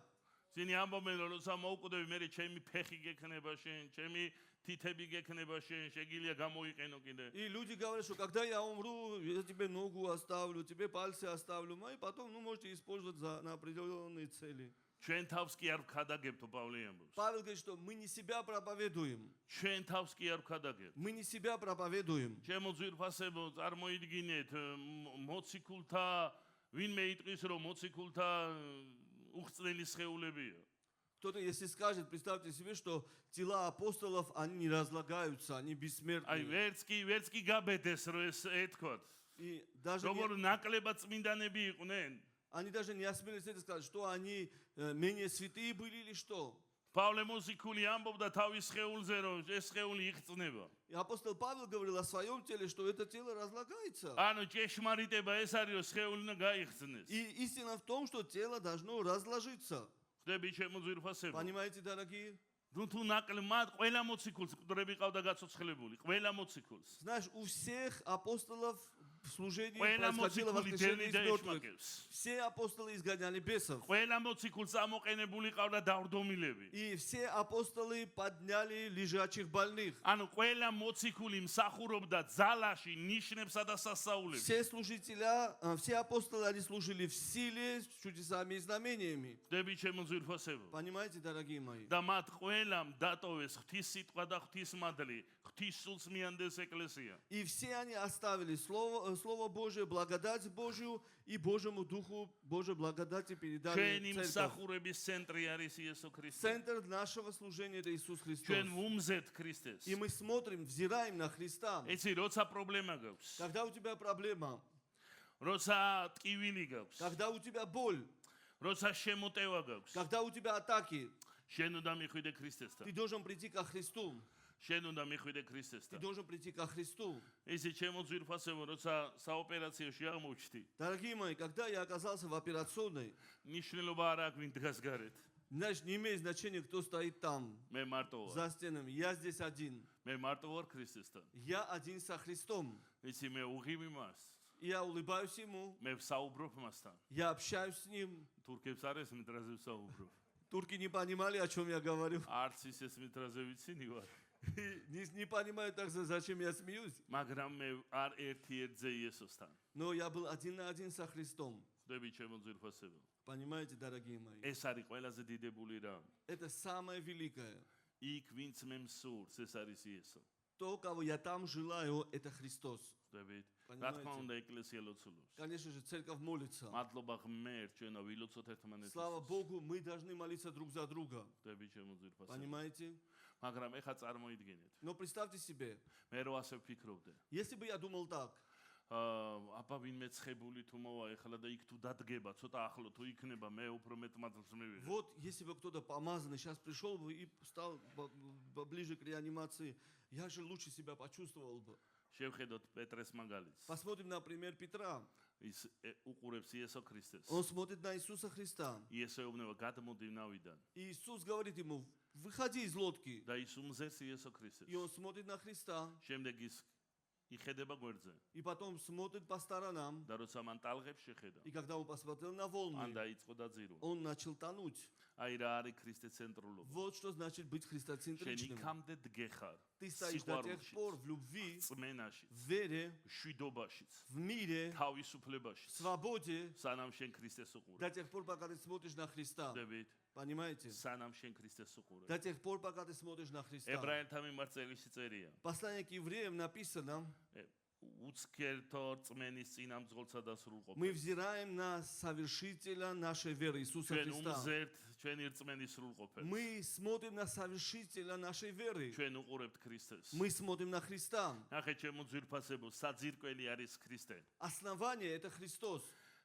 ისინი ამბობენ, რომ როცა მოუკვდები, მე ჩემი ფეხი გექნება შენ, ჩემი თითები გექნება შენ, შეგიძლია გამოიყენო კიდე. И люди говорят, что когда я умру, я тебе ногу оставлю, тебе пальцы оставлю, и потом, можете использовать на определенные цели. ჩვენ თავს კი არ ვქადაგებთ, პავლე ამბობს. Павел говорит, что мы не себя проповедуем. ჩვენ თავს კი არ ვქადაგებთ. Мы не себя проповедуем. ჩემო ძვირფასებო, წარმოიდგინეთ მოციქულთა, ვინმე იტყვის, რომ მოციქულთა უხსნელი სხეულებია. Кто-то, если скажет, представьте себе, что тела апостолов, они не разлагаются, они აი, бессмертны. ვერც კი გაბედეს, რომ ეს ეთქვათ. И даже როგორ ნაკლებად წმინდანები იყვნენ. они даже не осмелились это сказать, что они менее святые были или что. პავლე მოციქული ამბობდა თავის სხეულზე, რომ ეს სხეული იხსნება. И апостол Павел говорил о своем теле, что это тело разлагается. ანუ ჭეშმარიტება ეს არის, რომ სხეული უნდა გაიხსნეს. И истина в том, что тело должно разложиться. ხდები ჩემო ძვირფასებო. Понимаете, дорогие? თუ ნაკლებ ყველა მოციქულს მკვდრები ყავდა გაცოცხლებული, ყველა мოციქულს. Знаешь, у всех апостолов в служении ყველა происходило მოციქული воскрешение из დევნიდა мертвых. ეშმაკებს. Все апостолы изгоняли бесов. ყველა მოციქულს ამოყენებული ყავდა დავრდომილები. И все апостолы подняли лежачих больных. ანუ ყველა მოციქული მსახურობდა ძალაში, ნიშნებსა და სასაულებში. Все служителя, все апостолы, они служили в силе, с чудесами и знамениями. ხდები ჩემო ძვირფასებო. Понимаете, дорогие мои? და მათ ყველამ დატოვეს ღვთის სიტყვა და ღვთის მადლი, ღვთის სულს მიანდეს ეკლესია. И все они оставили Слово Божие, благодать Божию и Божьему Духу Божьей благодати передали ჩვენი церковь. მსახურების центრი არის იესო ქრისტე. Центр нашего служения это Иисус Христос. ჩვენ ვუმზეთ ქრისტეს. И мы смотрим, взираем на Христа. იცი, როცა პრობლემა გაქვს, Когда у тебя проблема, როცა ტკივილი გაქვს, когда у тебя боль, როცა შემოტევა გაქვს, когда у тебя атаки, შენ უნდა მიხვიდე ქრისტესთან. ты должен прийти ко Христу. შენ უნდა მიხვიდე ქრისტესთან. Ты должен прийти ко Христу. ისე ჩემო ძვირფასებო, როცა საოპერაციოში აღმოჩნდი, Дорогие мои, когда я оказался в операционной, ნიშნულობა არ აქვს ვინ დგას გარეთ. значит, не имеет значения, кто стоит там, მე მარტო ვარ. за стенами. Я здесь один. მე მარტო ვარ ქრისტესთან. Я один со Христом. იცი მე უღიმი მას. Я улыбаюсь Ему, მე ვსაუბრობ მასთან. я общаюсь с Ним. თურქებს არ ესმით რაზე ვსაუბრობ. Турки не понимали, о чем я говорю. არც ის ესმით რაზე ვიცინი ვარ. Не понимают также, зачем я смеюсь. მაგრამ მე არ ერთ-ერთზე იესოსთან. Но я был один на один со Христом. ხვდები ჩემო ძვირფასებო. Понимаете, дорогие мои? ეს არის ყველაზე დიდებული რამ. Это самое великое. იქ ვინც მე მსურს, ეს არის იესო. То, кого я там желаю, это Христос. ხვდებით? რა Понимаете? თქმა უნდა ეკლესია ლოცულობს. Конечно же, церковь молится. მადლობა ღმერთ, ჩვენო ვილოცოთ ერთმანეთს. Слава Богу, мы должны молиться друг за друга. ხვდები ჩემო ძვირფასებო. Понимаете? მაგრამ ეხა წარმოიდგინეთ. Но представьте себе, მე რო ასე ვფიქრობდე. если бы я думал так, აბა ვინმე ცხებული თუ მოვა ეხლა და იქ თუ დადგება, ცოტა ახლო თუ იქნება, მე უფრო მეტ მადლს მივიღებ. вот если бы кто-то помазанный сейчас пришел бы и стал ближе к реанимации, я же лучше себя почувствовал бы. შევხედოთ პეტრეს მაგალითს. Посмотрим, например, Петра. ის უყურებს იესო ქრისტეს. Он смотрит на Иисуса Христа. იესო ეუბნება გადმოდი ნავიდან. И Иисус говорит ему, выходи из лодки. და ის უმზეს იესო ქრისტეს. И он смотрит на Христа. შემდეგ ის იხედება გვერდზე. И потом смотрит по сторонам. და როცა მან ტალღებს შეხედა, И когда он посмотрел на მან волны, დაიწყო დაძირვა. он начал тонуть. აი რა არის ქრისტეცენტრულობა. Вот что значит быть შენ христоцентричным. იქამდე დგეხარ. Ты стоишь до тех სიყვარულში, пор в любви, წმენაში, в вере, შვიდობაშიც, в мире, в თავისუფლებაში, свободе, სანამ შენ ქრისტეს უყურებ. до тех пор, пока ты смотришь на Христа. ხვდებით? Понимаете? სანამ შენ ქრისტეს უყურებ. До тех пор, пока ты смотришь на Христа. ებრაელთა მიმართ წელისი წერია. Послание к евреям написано, უცქერთო წმენის წინამძღოლსა და სრულყოფილს. мы взираем на совершителя нашей веры, Иисуса ჩვენ Христа. უმზერთ ჩვენი რწმენის სრულყოფილს. Мы смотрим на совершителя нашей веры. ჩვენ უყურებთ ქრისტეს. Мы смотрим на Христа. ნახე ჩემო ძვირფასებო, საძირკველი არის ქრისტე. Основание – это Христос.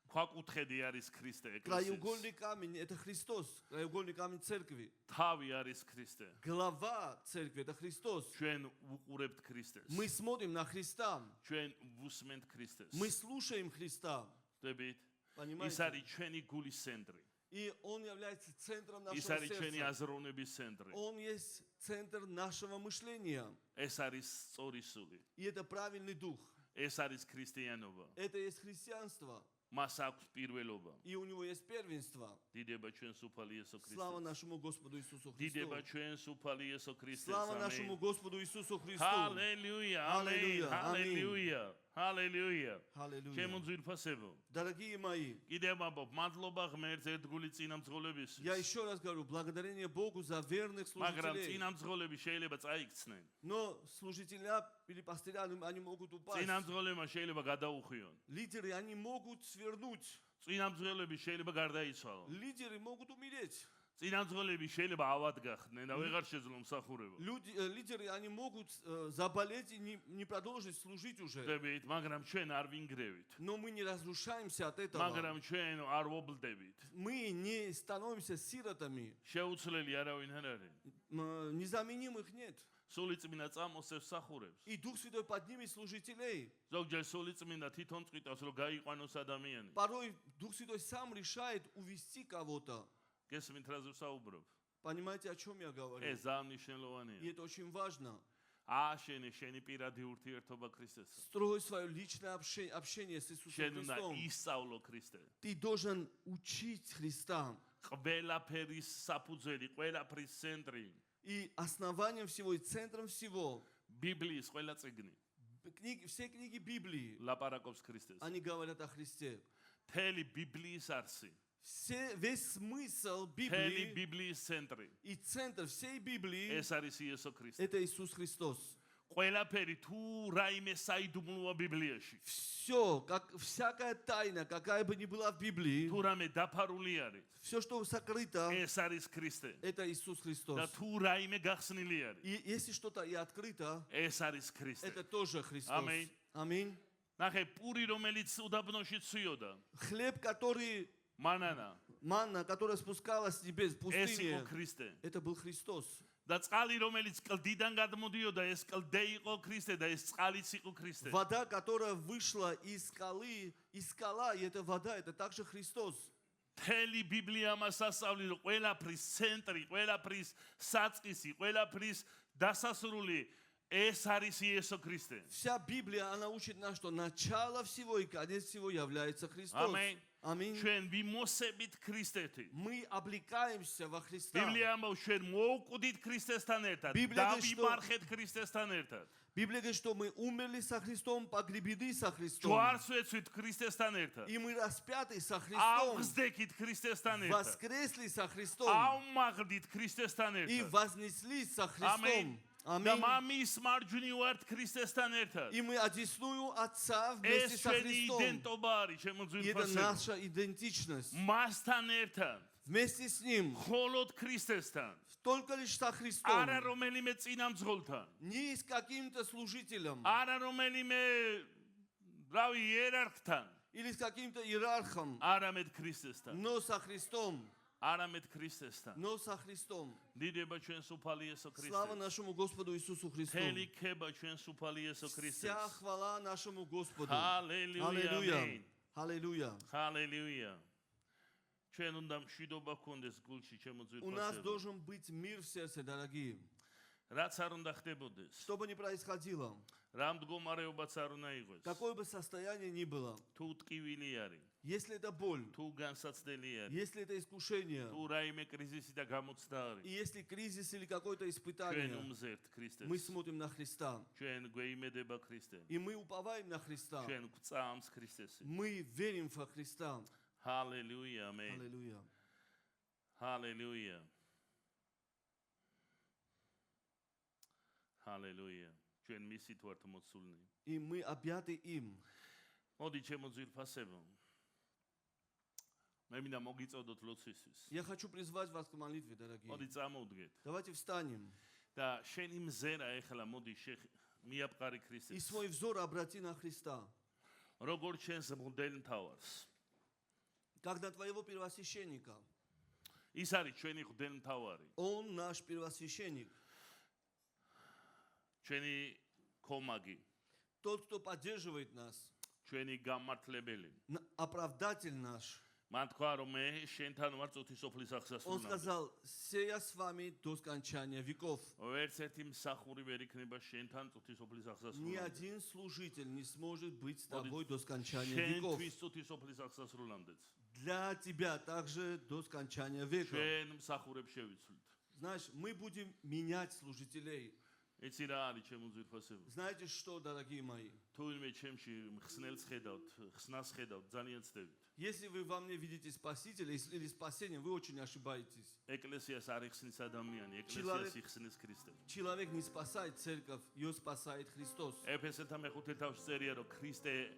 ქვაკუთხედი არის ქრისტე ეკლესიის. Краеугольный камень – это Христос. Краеугольный камень церкви. თავი არის ქრისტე. Голова церкви – это Христос. ჩვენ უყურებთ ქრისტეს. Мы смотрим на Христа. ჩვენ ვუსმენთ ქრისტეს. Мы слушаем Христа. ხვდებით? ის Понимаете? არის ჩვენი გულის ცენტრი. И Он является центром ის нашего არის ჩვენი сердца. აზროვნების ცენტრი. Он есть центр нашего мышления. ეს არის სწორი სული. И это правильный дух. ეს არის ქრისტიანობა. Это есть христианство. მას აქვს პირველობა. И у него есть первенство. დიდება ჩვენს უფალი იესო Слава ქრისტეს. нашему Господу Иисусу დიდება Христу. ჩვენს უფალი იესო ქრისტეს. Слава нашему Господу Иисусу Христу. ჰალელუია, ამენ, ჰალელუია, ჰალელუია. Аллилуйя. ჩემო ძვირფასებო. Дорогие мои, კიდევ მაბობ, მადლობა ღმერთს ერთგული წინამძღოლებისთვის. я еще раз говорю, благодарение Богу за верных მაგრამ служителей. წინამძღოლები შეიძლება წაიქცნენ. Но служителя или пастыря, они могут упасть. წინამძღოლებმა შეიძლება გადაუხვიონ. Лидеры, они могут свернуть. წინამძღოლები შეიძლება გარდაიცვალონ. Лидеры могут умереть. წინამძღოლები შეიძლება ავად გახდნენ და ვეღარ შეძლო მსახურება. Лидеры, они могут заболеть и не продолжить служить уже. ხვდებით, მაგრამ ჩვენ არ ვინგრევით. Но мы не разрушаемся от этого. მაგრამ ჩვენ არ ვობლდებით. Мы не становимся сиротами. შეუცვლელი არავინ არ არის. Незаменимых нет. სულიწმინდა წამოსევს მსახურებს. И Дух Святой поднимет служителей. ზოგჯერ სულიწმინდა თვითონ წვითავს რომ გაიყვანოს ადამიანი. Порой Дух Святой сам решает увести кого-то. გესმით რაზე ვსაუბრობ? Понимаете, о чем я говорю? ეს ძალიან მნიშვნელოვანია. И это очень важно. აშენე შენი პირადი ურთიერთობა ქრისტესთან. Строй свое личное общение с Иисусом შენ უნდა Христом. ისწავლო ქრისტე. Ты должен учить Христа. ყველაფერის საფუძველი, ყველაფრის ცენტრი. И основанием всего, и центром всего, ბიბლიის ყველა წიგნი все книги Библии, ლაპარაკობს ქრისტეს. они говорят о Христе. მთელი ბიბლიის არსი, Весь смысл მთელი Библии ბიბლიის ცენტრი и центр всей Библии ეს არის იესო ქრისტე. это Иисус Христос. ყველაფერი თუ რაიმე საიდუმლოა ბიბლიაში, Все, всякая тайна, какая бы ни была в Библии, თუ რამე დაფარული არის, все, что сокрыто, ეს არის ქრისტე. это Иисус და Христос. თუ რაიმე გახსნილი არის, И если что-то и открыто, ეს არის ქრისტე. это тоже Христос. Аминь. Аминь. ნახე, პური რომელიც უდაბნოში ცვიოდა, Хлеб, который, მანანა, манна, которая спускалась с небес в ეს იყო пустыне, ქრისტე. это был Христос. და წყალი რომელიც კლდიდან გადმოდიოდა ეს კლდე იყო ქრისტე და ეს წყალიც იყო ქრისტე. Вода, которая вышла из скалы, из скала, и эта вода, это также Христос. მთელი ბიბლია მას ასწავლი რომ ყველაფრის ცენტრი, ყველაფრის საწყისი, ყველაფრის დასასრული ეს არის იესო ქრისტე. Вся Библия, она учит нас, что начало всего и конец всего является Христос. Аминь. Аминь. ჩვენ ვიმოსებით ქრისტეთი. Мы облекаемся во Христа. ბიბლია ამბობს ჩვენ მოუკვდით ქრისტესთან ერთად, Библия говорит, что- დავიმარხეთ ქრისტესთან ერთად. Библия говорит, что мы умерли со Христом, погребены со Христом. ჯვარს ვეცვით ქრისტესთან ერთად. И мы распяты со Христом, ავხსდეკით ქრისტესთან ერთად. воскресли со Христом ავმაღლდით ქრისტესთან и ერთად. вознеслись со Аминь. Христом. და Аминь. მამის მარჯვნივ ვართ ქრისტესთან ერთად. И мы одесную Отца вместе ეს со ჩვენი Христом. იდენტობა არის, И это შემოძვირფასებული. наша идентичность. მასთან ერთად, Вместе с Ним, მხოლოდ ქრისტესთან. только лишь со Христом. არა რომელიმე წინამძღოლთან. Не с каким-то служителем არა რომელიმე რავი იერარქთან. или с каким-то иерархом, არამედ ქრისტესთან. но со Христом. არამედ ქრისტესთან. Но со Христом. დიდება ჩვენს უფალი იესო Слава ქრისტეს. нашему Господу Иисусу Христу. მთელი ქება ჩვენს უფალი იესო Вся ქრისტეს. хвала нашему Господу. ჰალელუია. Аллилуйя. ამენ. Аллилуйя. ჰალელუია. ჩვენ უნდა მშვიდობა გქონდეს გულში У нас შემოძვირფასებული. должен быть мир в сердце, дорогие. რაც არ უნდა ხდებოდეს. Что бы ни происходило, რა მდგომარეობაც არ უნდა იყოს. какое бы состояние ни было, თუ ტკივილი არის, если это боль, თუ განსაცდელი არის, если это искушение, თუ რაიმე кризиси და გამოცდა и არის, если кризис или какое-то ჩვენ испытание, უმზერთ мы ქრისტეს. смотрим на Христа. ჩვენ გვეიმედება ქრისტე. И мы уповаем на Христа. ჩვენ გვწამს ქრისტესი. Мы верим во Христа. ჰალელუია, ამენ. Аллилуйя. ჰალელუია. ჰალელუია. ჩვენ მისით ვართ მოცულნი. И мы объяты им. მოდი შემოძვირფასებო. მე მინდა მოგიწოდოთ ლოცვისთვის. Я хочу призвать вас к молитве, дорогие. მოდი წამოვდგეთ. Давайте встанем. და შენი მზერა ეხლა მოდი მიაპყარი И ქრისტეს. свой взор обрати на Христа. როგორ ჩვენს მღვდელ მთავარს. Как на твоего первосвященника. ის არის ჩვენი მღვდელ მთავარი. Он наш первосвященник. ჩვენი კომაგი, Тот, кто поддерживает нас. ჩვენი გამართლებელი. Оправдатель наш. მან თქვა რომ მე შენთან ვარ წუთის სოფლის Он აღსასრულამდე. сказал, все я с вами до скончания веков. ვერც ერთი მსახური ვერ იქნება შენთან წუთის სოფლის Ни აღსასრულამდე. один служитель не сможет быть с тобой до скончания веков. შენთვის წუთის სოფლის აღსასრულამდეც. Для тебя также до скончания века. ჩვენ მსახურებს შევიცვლით. Знаешь, мы будем менять служителей. იცი რა არის ჩემო ძვირფასებო? Знаете что, дорогие мои? თუ ვინმე ჩემში ხსნელს ხედავთ, ხსნას ხედავთ, ძალიან ცდებით. Если вы во мне видите Спасителя или спасение, вы очень ошибаетесь. ეკლესიას არ იხსნის ადამიანი, Человек- ეკლესიას იხსნის ქრისტე. Человек не спасает церковь, ее спасает Христос. ეფესეთა მეხუთე თავში წერია, რომ ქრისტე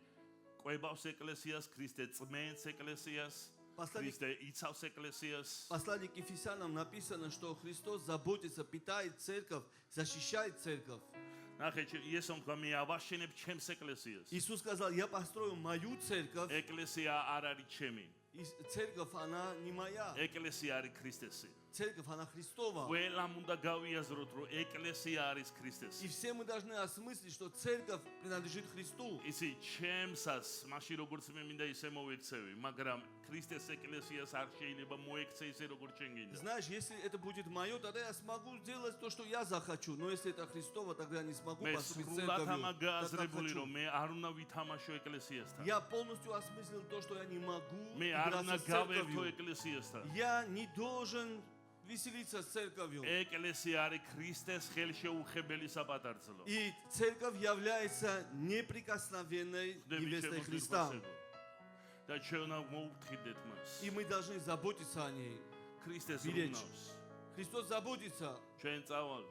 ყვებავს ეკლესიას, ქრისტე წმენს ეკლესიას, Послание, ქრისტე იცავს ეკლესიას. послание к Ефесянам написано, что Христос заботится, питает церковь, защищает церковь. ნახე, იესომ თქვა, მე ავაშენებ ჩემს ეკლესიას. Иисус сказал, я построю мою церковь, ეკლესია არ არის ჩემი. и церковь, она не моя. ეკლესია არის ქრისტესი. Церковь, она Христова. ყველამ უნდა გავიაზროთ, რომ ეკლესია არის И ქრისტესი. все мы должны осмыслить, что церковь принадлежит Христу. ისი ჩემსას, მაშინ როგორც მე მინდა ისე მოვექცევი, მაგრამ ქრისტეს ეკლესიას არ შეიძლება მოექცე ისე როგორც შენ გინდა. Знаешь, если это будет мое, тогда я смогу сделать то, что я захочу. Но если это Христово, тогда я не смогу მე поступить с სრულად ამა церковью, так, как გააზრებული, хочу. რომ მე არ უნდა ვითამაშო ეკლესიასთან. Я полностью осмыслил то, что я не могу მე არ უნდა играться с გავერთო церковью. ეკლესიასთან. Я не должен веселиться с церковью. ეკლესია არის ქრისტეს ხელშეუხებელი საპატარძლო. И церковь является неприкосновенной невестой Христа. და ჩვენ უნდა მოვფიქრდეთ მას. И мы должны заботиться о ней. ქრისტეს Беречь. რუნავს. Христос заботится. ჩვენ წავალთ.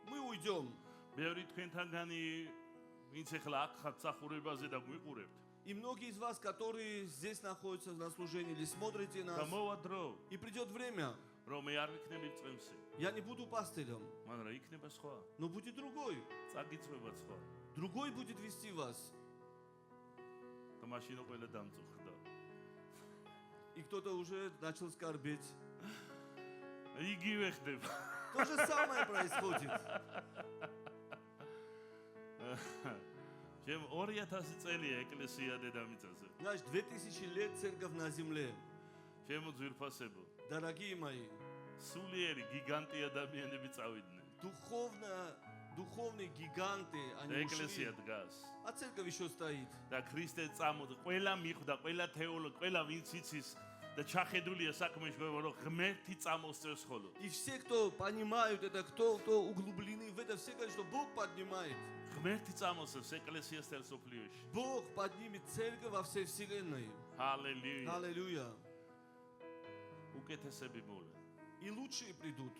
Мы уйдем. ბევრი თქვენთანგანი ვინც ახლა აქ ხართ სახურებაზე და გვიყურებთ. И многие из вас, которые здесь находятся на служении или смотрите და нас, მოვა დრო, и придет время, რომ მე არ ვიქნები წემსი, я не буду пастырем, მაგრამ იქნება სხვა. но будет другой. წაგიწვება სხვა. Другой будет вести вас. და მაშინ ყველა დამწუხრდა. И кто-то уже начал скорбеть. იგივე ხდება. То То же самое происходит. ჩემ 2000 წელია ეკლესია დედამიწაზე. Знаешь, 2000 лет церковь на земле. ჩემო ძვირფასებო, Дорогие мои, სულიერი გიგანტი ადამიანები წავიდნენ. духовные гиганты, они ეკლესია ушли. დგას. А церковь еще стоит. და ქრისტე წამოდი, ყველა მიხვდა, ყველა თეოლოგი, ყველა ვინც იცის და ჩახედულია საქმეში, რომ ღმერთი წამოსწევს ხოლო. И все, кто понимают это, кто углублены в это, все говорят, что Бог поднимает. ღმერთი წამოსწევს ეკლესიას თელ სოფლიოში. Бог поднимет церковь во всей вселенной. ჰალელუია. Аллилуйя. უკეთესები მოვლა. И лучшие придут.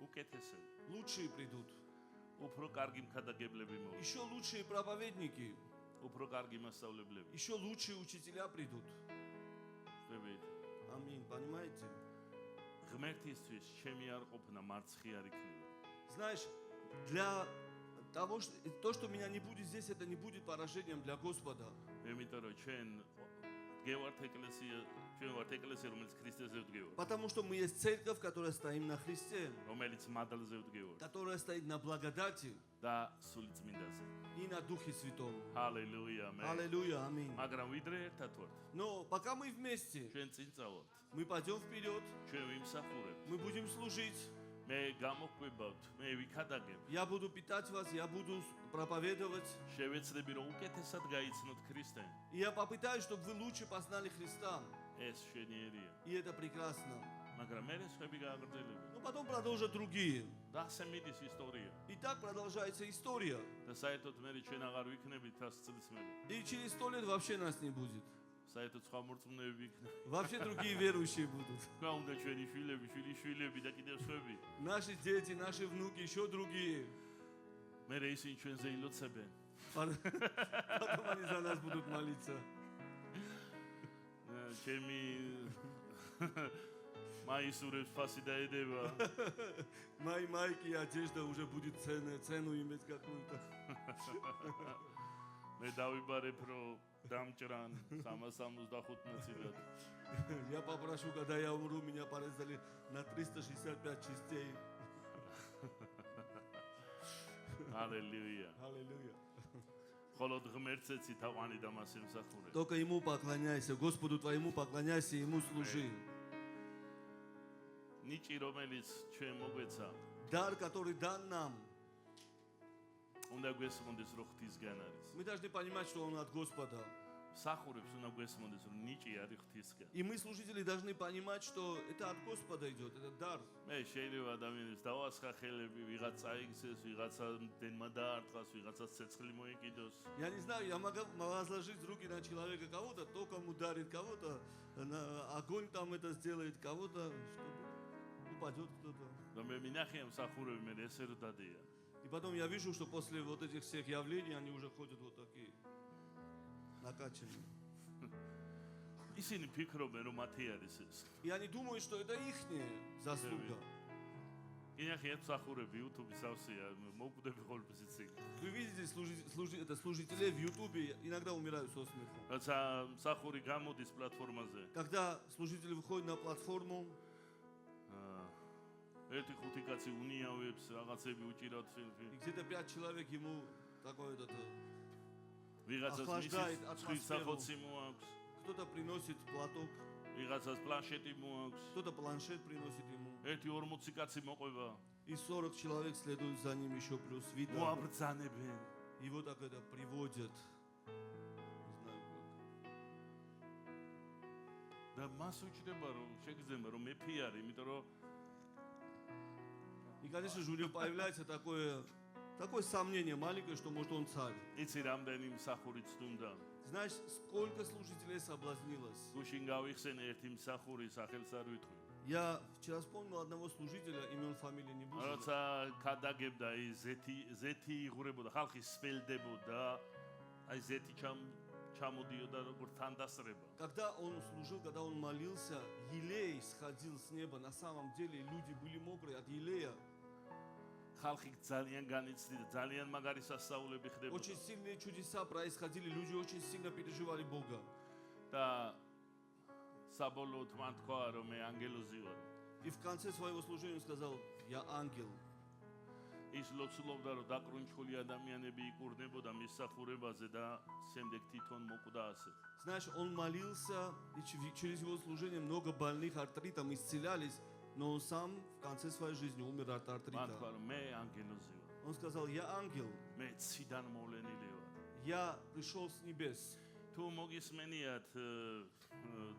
უკეთესები. Лучшие придут. უფრო კარგი მქადაგებლები მოვლა. Еще лучшие проповедники. უფრო კარგი მასწავლებლები. Еще лучшие учителя придут. ხებით. Аминь. Понимаете? ღმერთისთვის ჩემი არ ყოფნა მარცხი არ იქნება. Знаешь, для того, что то, что меня не будет здесь, это не будет поражением для Господа. იმიტომ რომ ჩვენ გევართ ეკლესია, ჩვენ ვართ ეკლესია, რომელიც ქრისტეზე ვდგევართ, Потому что мы есть церковь, которая стоим на Христе, რომელიც მადლზე ვდგევართ которая стоит на благодати და სული წმინდაზე. и на Духе Святом. ჰალელუია, მე. Аллилуйя. Аминь. მაგრამ ვიდრე ერთად ვართ, Но пока мы вместе, ჩვენ წინ წავართ, мы пойдем вперед, ჩვენ ვიმსახურებთ, мы будем служить. მე გამოგვებავთ, მე ვიქადაგებ. Я буду питать вас, я буду проповедовать. შევეცდები რომ უკეთესად გაიცნოთ ქრისტე. И я попытаюсь, чтобы вы лучше познали Христа. ეს შვენიერია. И это прекрасно. მაგრამ მე სხვები გააგრძელება. Но потом продолжат другие. და ასე მიდის ისტორია. И так продолжается история. და საერთოდ მე ჩვენ აღარ ვიქნებით 100 წლის მერე. И через 100 лет вообще нас не будет. საერთოდ სხვა მორწმუნეები იქნება. Вообще другие верующие будут. რა უნდა ჩვენი შვილები, შვილიშვილები და კიდევ სხვები. Наши дети, наши внуки, еще другие. მე ისინი ჩვენზე ილოცებენ. Потом они за нас будут молиться. ჩემი მაისურებს ფასი დაედება. Мои майки и одежда уже будет цену иметь какую-то. მე დავიბარებ რომ დამჭრან 365 ნაწილად. Я попрошу, когда я умру, меня порезали на 365 частей. ჰალელუია. Аллилуйя. ხოლოდ ღმერთცეცი თაყვანი და მას ემსახურე. Только Ему поклоняйся, Господу твоему поклоняйся, Ему служи. ნიჭი რომელიც ჩვენ მოგვეცა, Дар, который дан нам, უნდა გვესმოდეს რომ ღვთისგან არის. мы должны понимать, что он от Господа. სახურებს უნდა გვესმოდეს რომ ნიჭი არის ღვთისგან. И мы, служители, должны понимать, что это от Господа идет, это дар. მე შეიძლება ადამიანებს დავასხა ხელები, ვიღაც წაიგზეს, ვიღაცა დენმა დაარტყას, ვიღაცას ცეცხლი მოეკიდოს. Я не знаю, я могу возложить руки на человека, кого-то током ударит, кого-то огонь там это сделает, кого-то чтобы упадет кто-то. და მე მინახია მსახურები მე ესე რომ დადია. И потом я вижу, что после вот этих всех явлений они уже ходят вот такие накачанные. ისინი ფიქრობენ რომ მათი არის ეს. И они думают, что это ихняя заслуга. მინახია მსახურები YouTube-ის ავსია, მოკვდები ხოლმე იცი. Вы видите, служители в Ютубе иногда умирают со смеху. რაცა მსახური გამოდის პლატფორმაზე. Когда служители выходят на платформу, ერთი ხუთი კაცი უნიავებს, რაღაცები უჭირავთ и где-то 5 человек ему такое это ვიღაცას ახლаждает მისის атмосферу. სახოცი მოაქვს, Кто-то приносит платок, ვიღაცას პლანშეტი მოაქვს. кто-то планшет приносит ему. ერთი 40 კაცი მოყვება, И 40 человек следуют за ним еще плюс видно. მოაბრძანებენ. Его так это приводят. Не знаю как. და მას უჭირდება რომ შეგრძემა რომ მეფი არის, იმიტომ რომ И, конечно же, у него появляется такое сомнение маленькое, что может он царь. იცი რამდენი მსახური ცდუნდა. Знаешь, сколько служителей соблазнилось. გუშინ გავიხსენე ერთი მსახური სახელს არ ვიტყვი. Я вчера вспомнил одного служителя, имен фамилии не буду. როცა ქადაგებდა ის ზეთი იღურებოდა, ხალხი სველდებოდა, აი ზეთი ჩამოდიოდა როგორ თანდასრება. Когда он служил, когда он молился, елей сходил с неба. На самом деле люди были мокрые от елея. ხალხი ძალიან განიცდიდა, ძალიან მაგარი სასწაულები ხდებოდა. Очень сильные чудеса происходили, люди очень сильно переживали Бога. და საბოლოოდ მან თქვა რომ მე ანგელოზი ვარ. И в конце своего служения он сказал, я ангел. ის ლოცულობდა რომ დაკრუნჩხული ადამიანები იკურნებოდა მისახურებაზე და შემდეგ თვითონ მოკვდა ასე. Знаешь, он молился, и через его служение много больных артритом исцелялись, но он сам в конце своей жизни умер от მან артрита. თქვა რომ მე ანგელოზი ვარ. Он сказал, я ангел, მე ციდან მოვლენილი ვარ. я пришел с небес. თუ მოგისმენიათ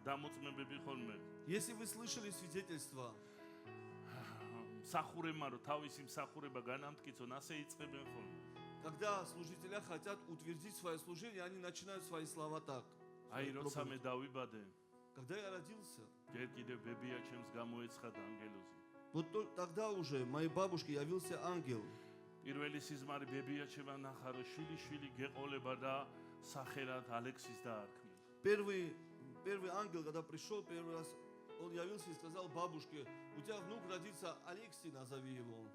დამოწმებები ხოლმე Если вы слышали свидетельства, მსახურებმა რომ თავისი მსახურება განამტკიცონ, ასე იწყებენ ხოლმე. когда служители хотят утвердить свое служение, они начинают свои слова так. აი როცა მე დავიბადე, Когда я родился, ჯერ კიდევ ბებია ჩემს გამოეცხადა ანგელოზი. вот тогда уже моей бабушке явился ангел. პირველი სიზმარი ბებია ჩემ ნახა რომ შვილი გეყოლება და სახელად ალექსის დაარქმევ. Первый ангел, когда пришел первый раз, он явился и сказал бабушке, у тебя внук родится, Алексей, назови его.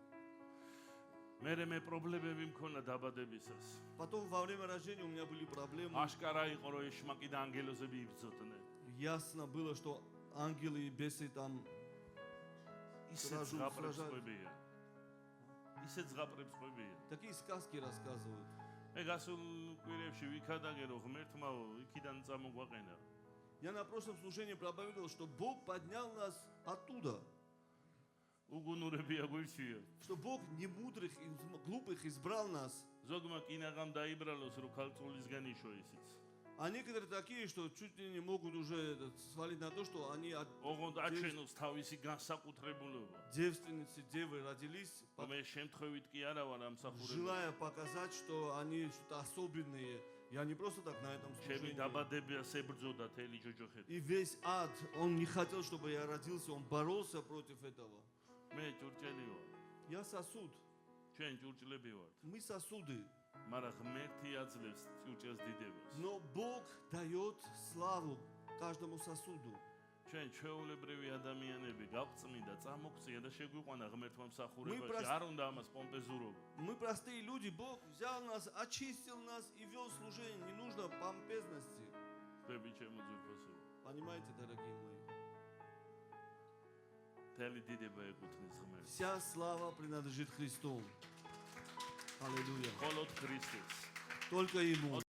მე პრობლემები მქონდა დაბადებისას. Потом во время рождения у меня были проблемы. აშკარა იყო რომ ეშმაკი და ანგელოზები იბრძოდნენ. Ясно было, что ангелы и бесы там ისეთ ზღაპრებს ყვებიან. ისეთ ზღაპრებს ყვებიან. такие сказки рассказывают. მე გასულ კვირებში ვიქადაგე რომ ღმერთმა იქიდან წამოგვაყენა. Я на прошлом служении проповедовал, что Бог поднял нас оттуда. უგუნურები აგვირჩია. Что Бог не мудрых и глупых избрал нас. ზოგმა კინაღამ დაიბრალოს რომ ქალწულისგან იშო ისიც. А некоторые такие, что чуть ли не могут уже свалить на то, что они от ოღონდ აჩვენოს თავისი განსაკუთრებულობა. девственницы, девы родились, მე შემთხვევით კი არა ვარ ამ მსახურებაში. желая показать, что они что-то особенные. Я не просто так на этом ჩემი служении. დაბადებას ებრძოდა თელი ჯოჯოხეთი. И весь ад, он не хотел, чтобы я родился, он боролся против этого. მე ჭურჭელი ვარ. Я сосуд, ჩვენ ჭურჭლები ვართ. мы сосуды. მაგრამ ღმერთი აძლევს ჭურჭელს დიდებას. Но Бог дает славу каждому сосуду. ჩვენ ჩვეულებრივი ადამიანები გავწმინდა, წამოგვწია და შეგვიყვანა ღმერთმა Мы მსახურებაში. просто- არ უნდა ამას პომპეზურობა. Мы простые люди, Бог взял нас, очистил нас и вел служение. Не нужно помпезности. ხები ჩემო ძვირფასო. Понимаете, дорогие мои? თელი დიდება ეკუთვნის ღმერთს. Вся слава принадлежит Христу. Аллилуйя. მხოლოდ ქრისტეს. Только Ему.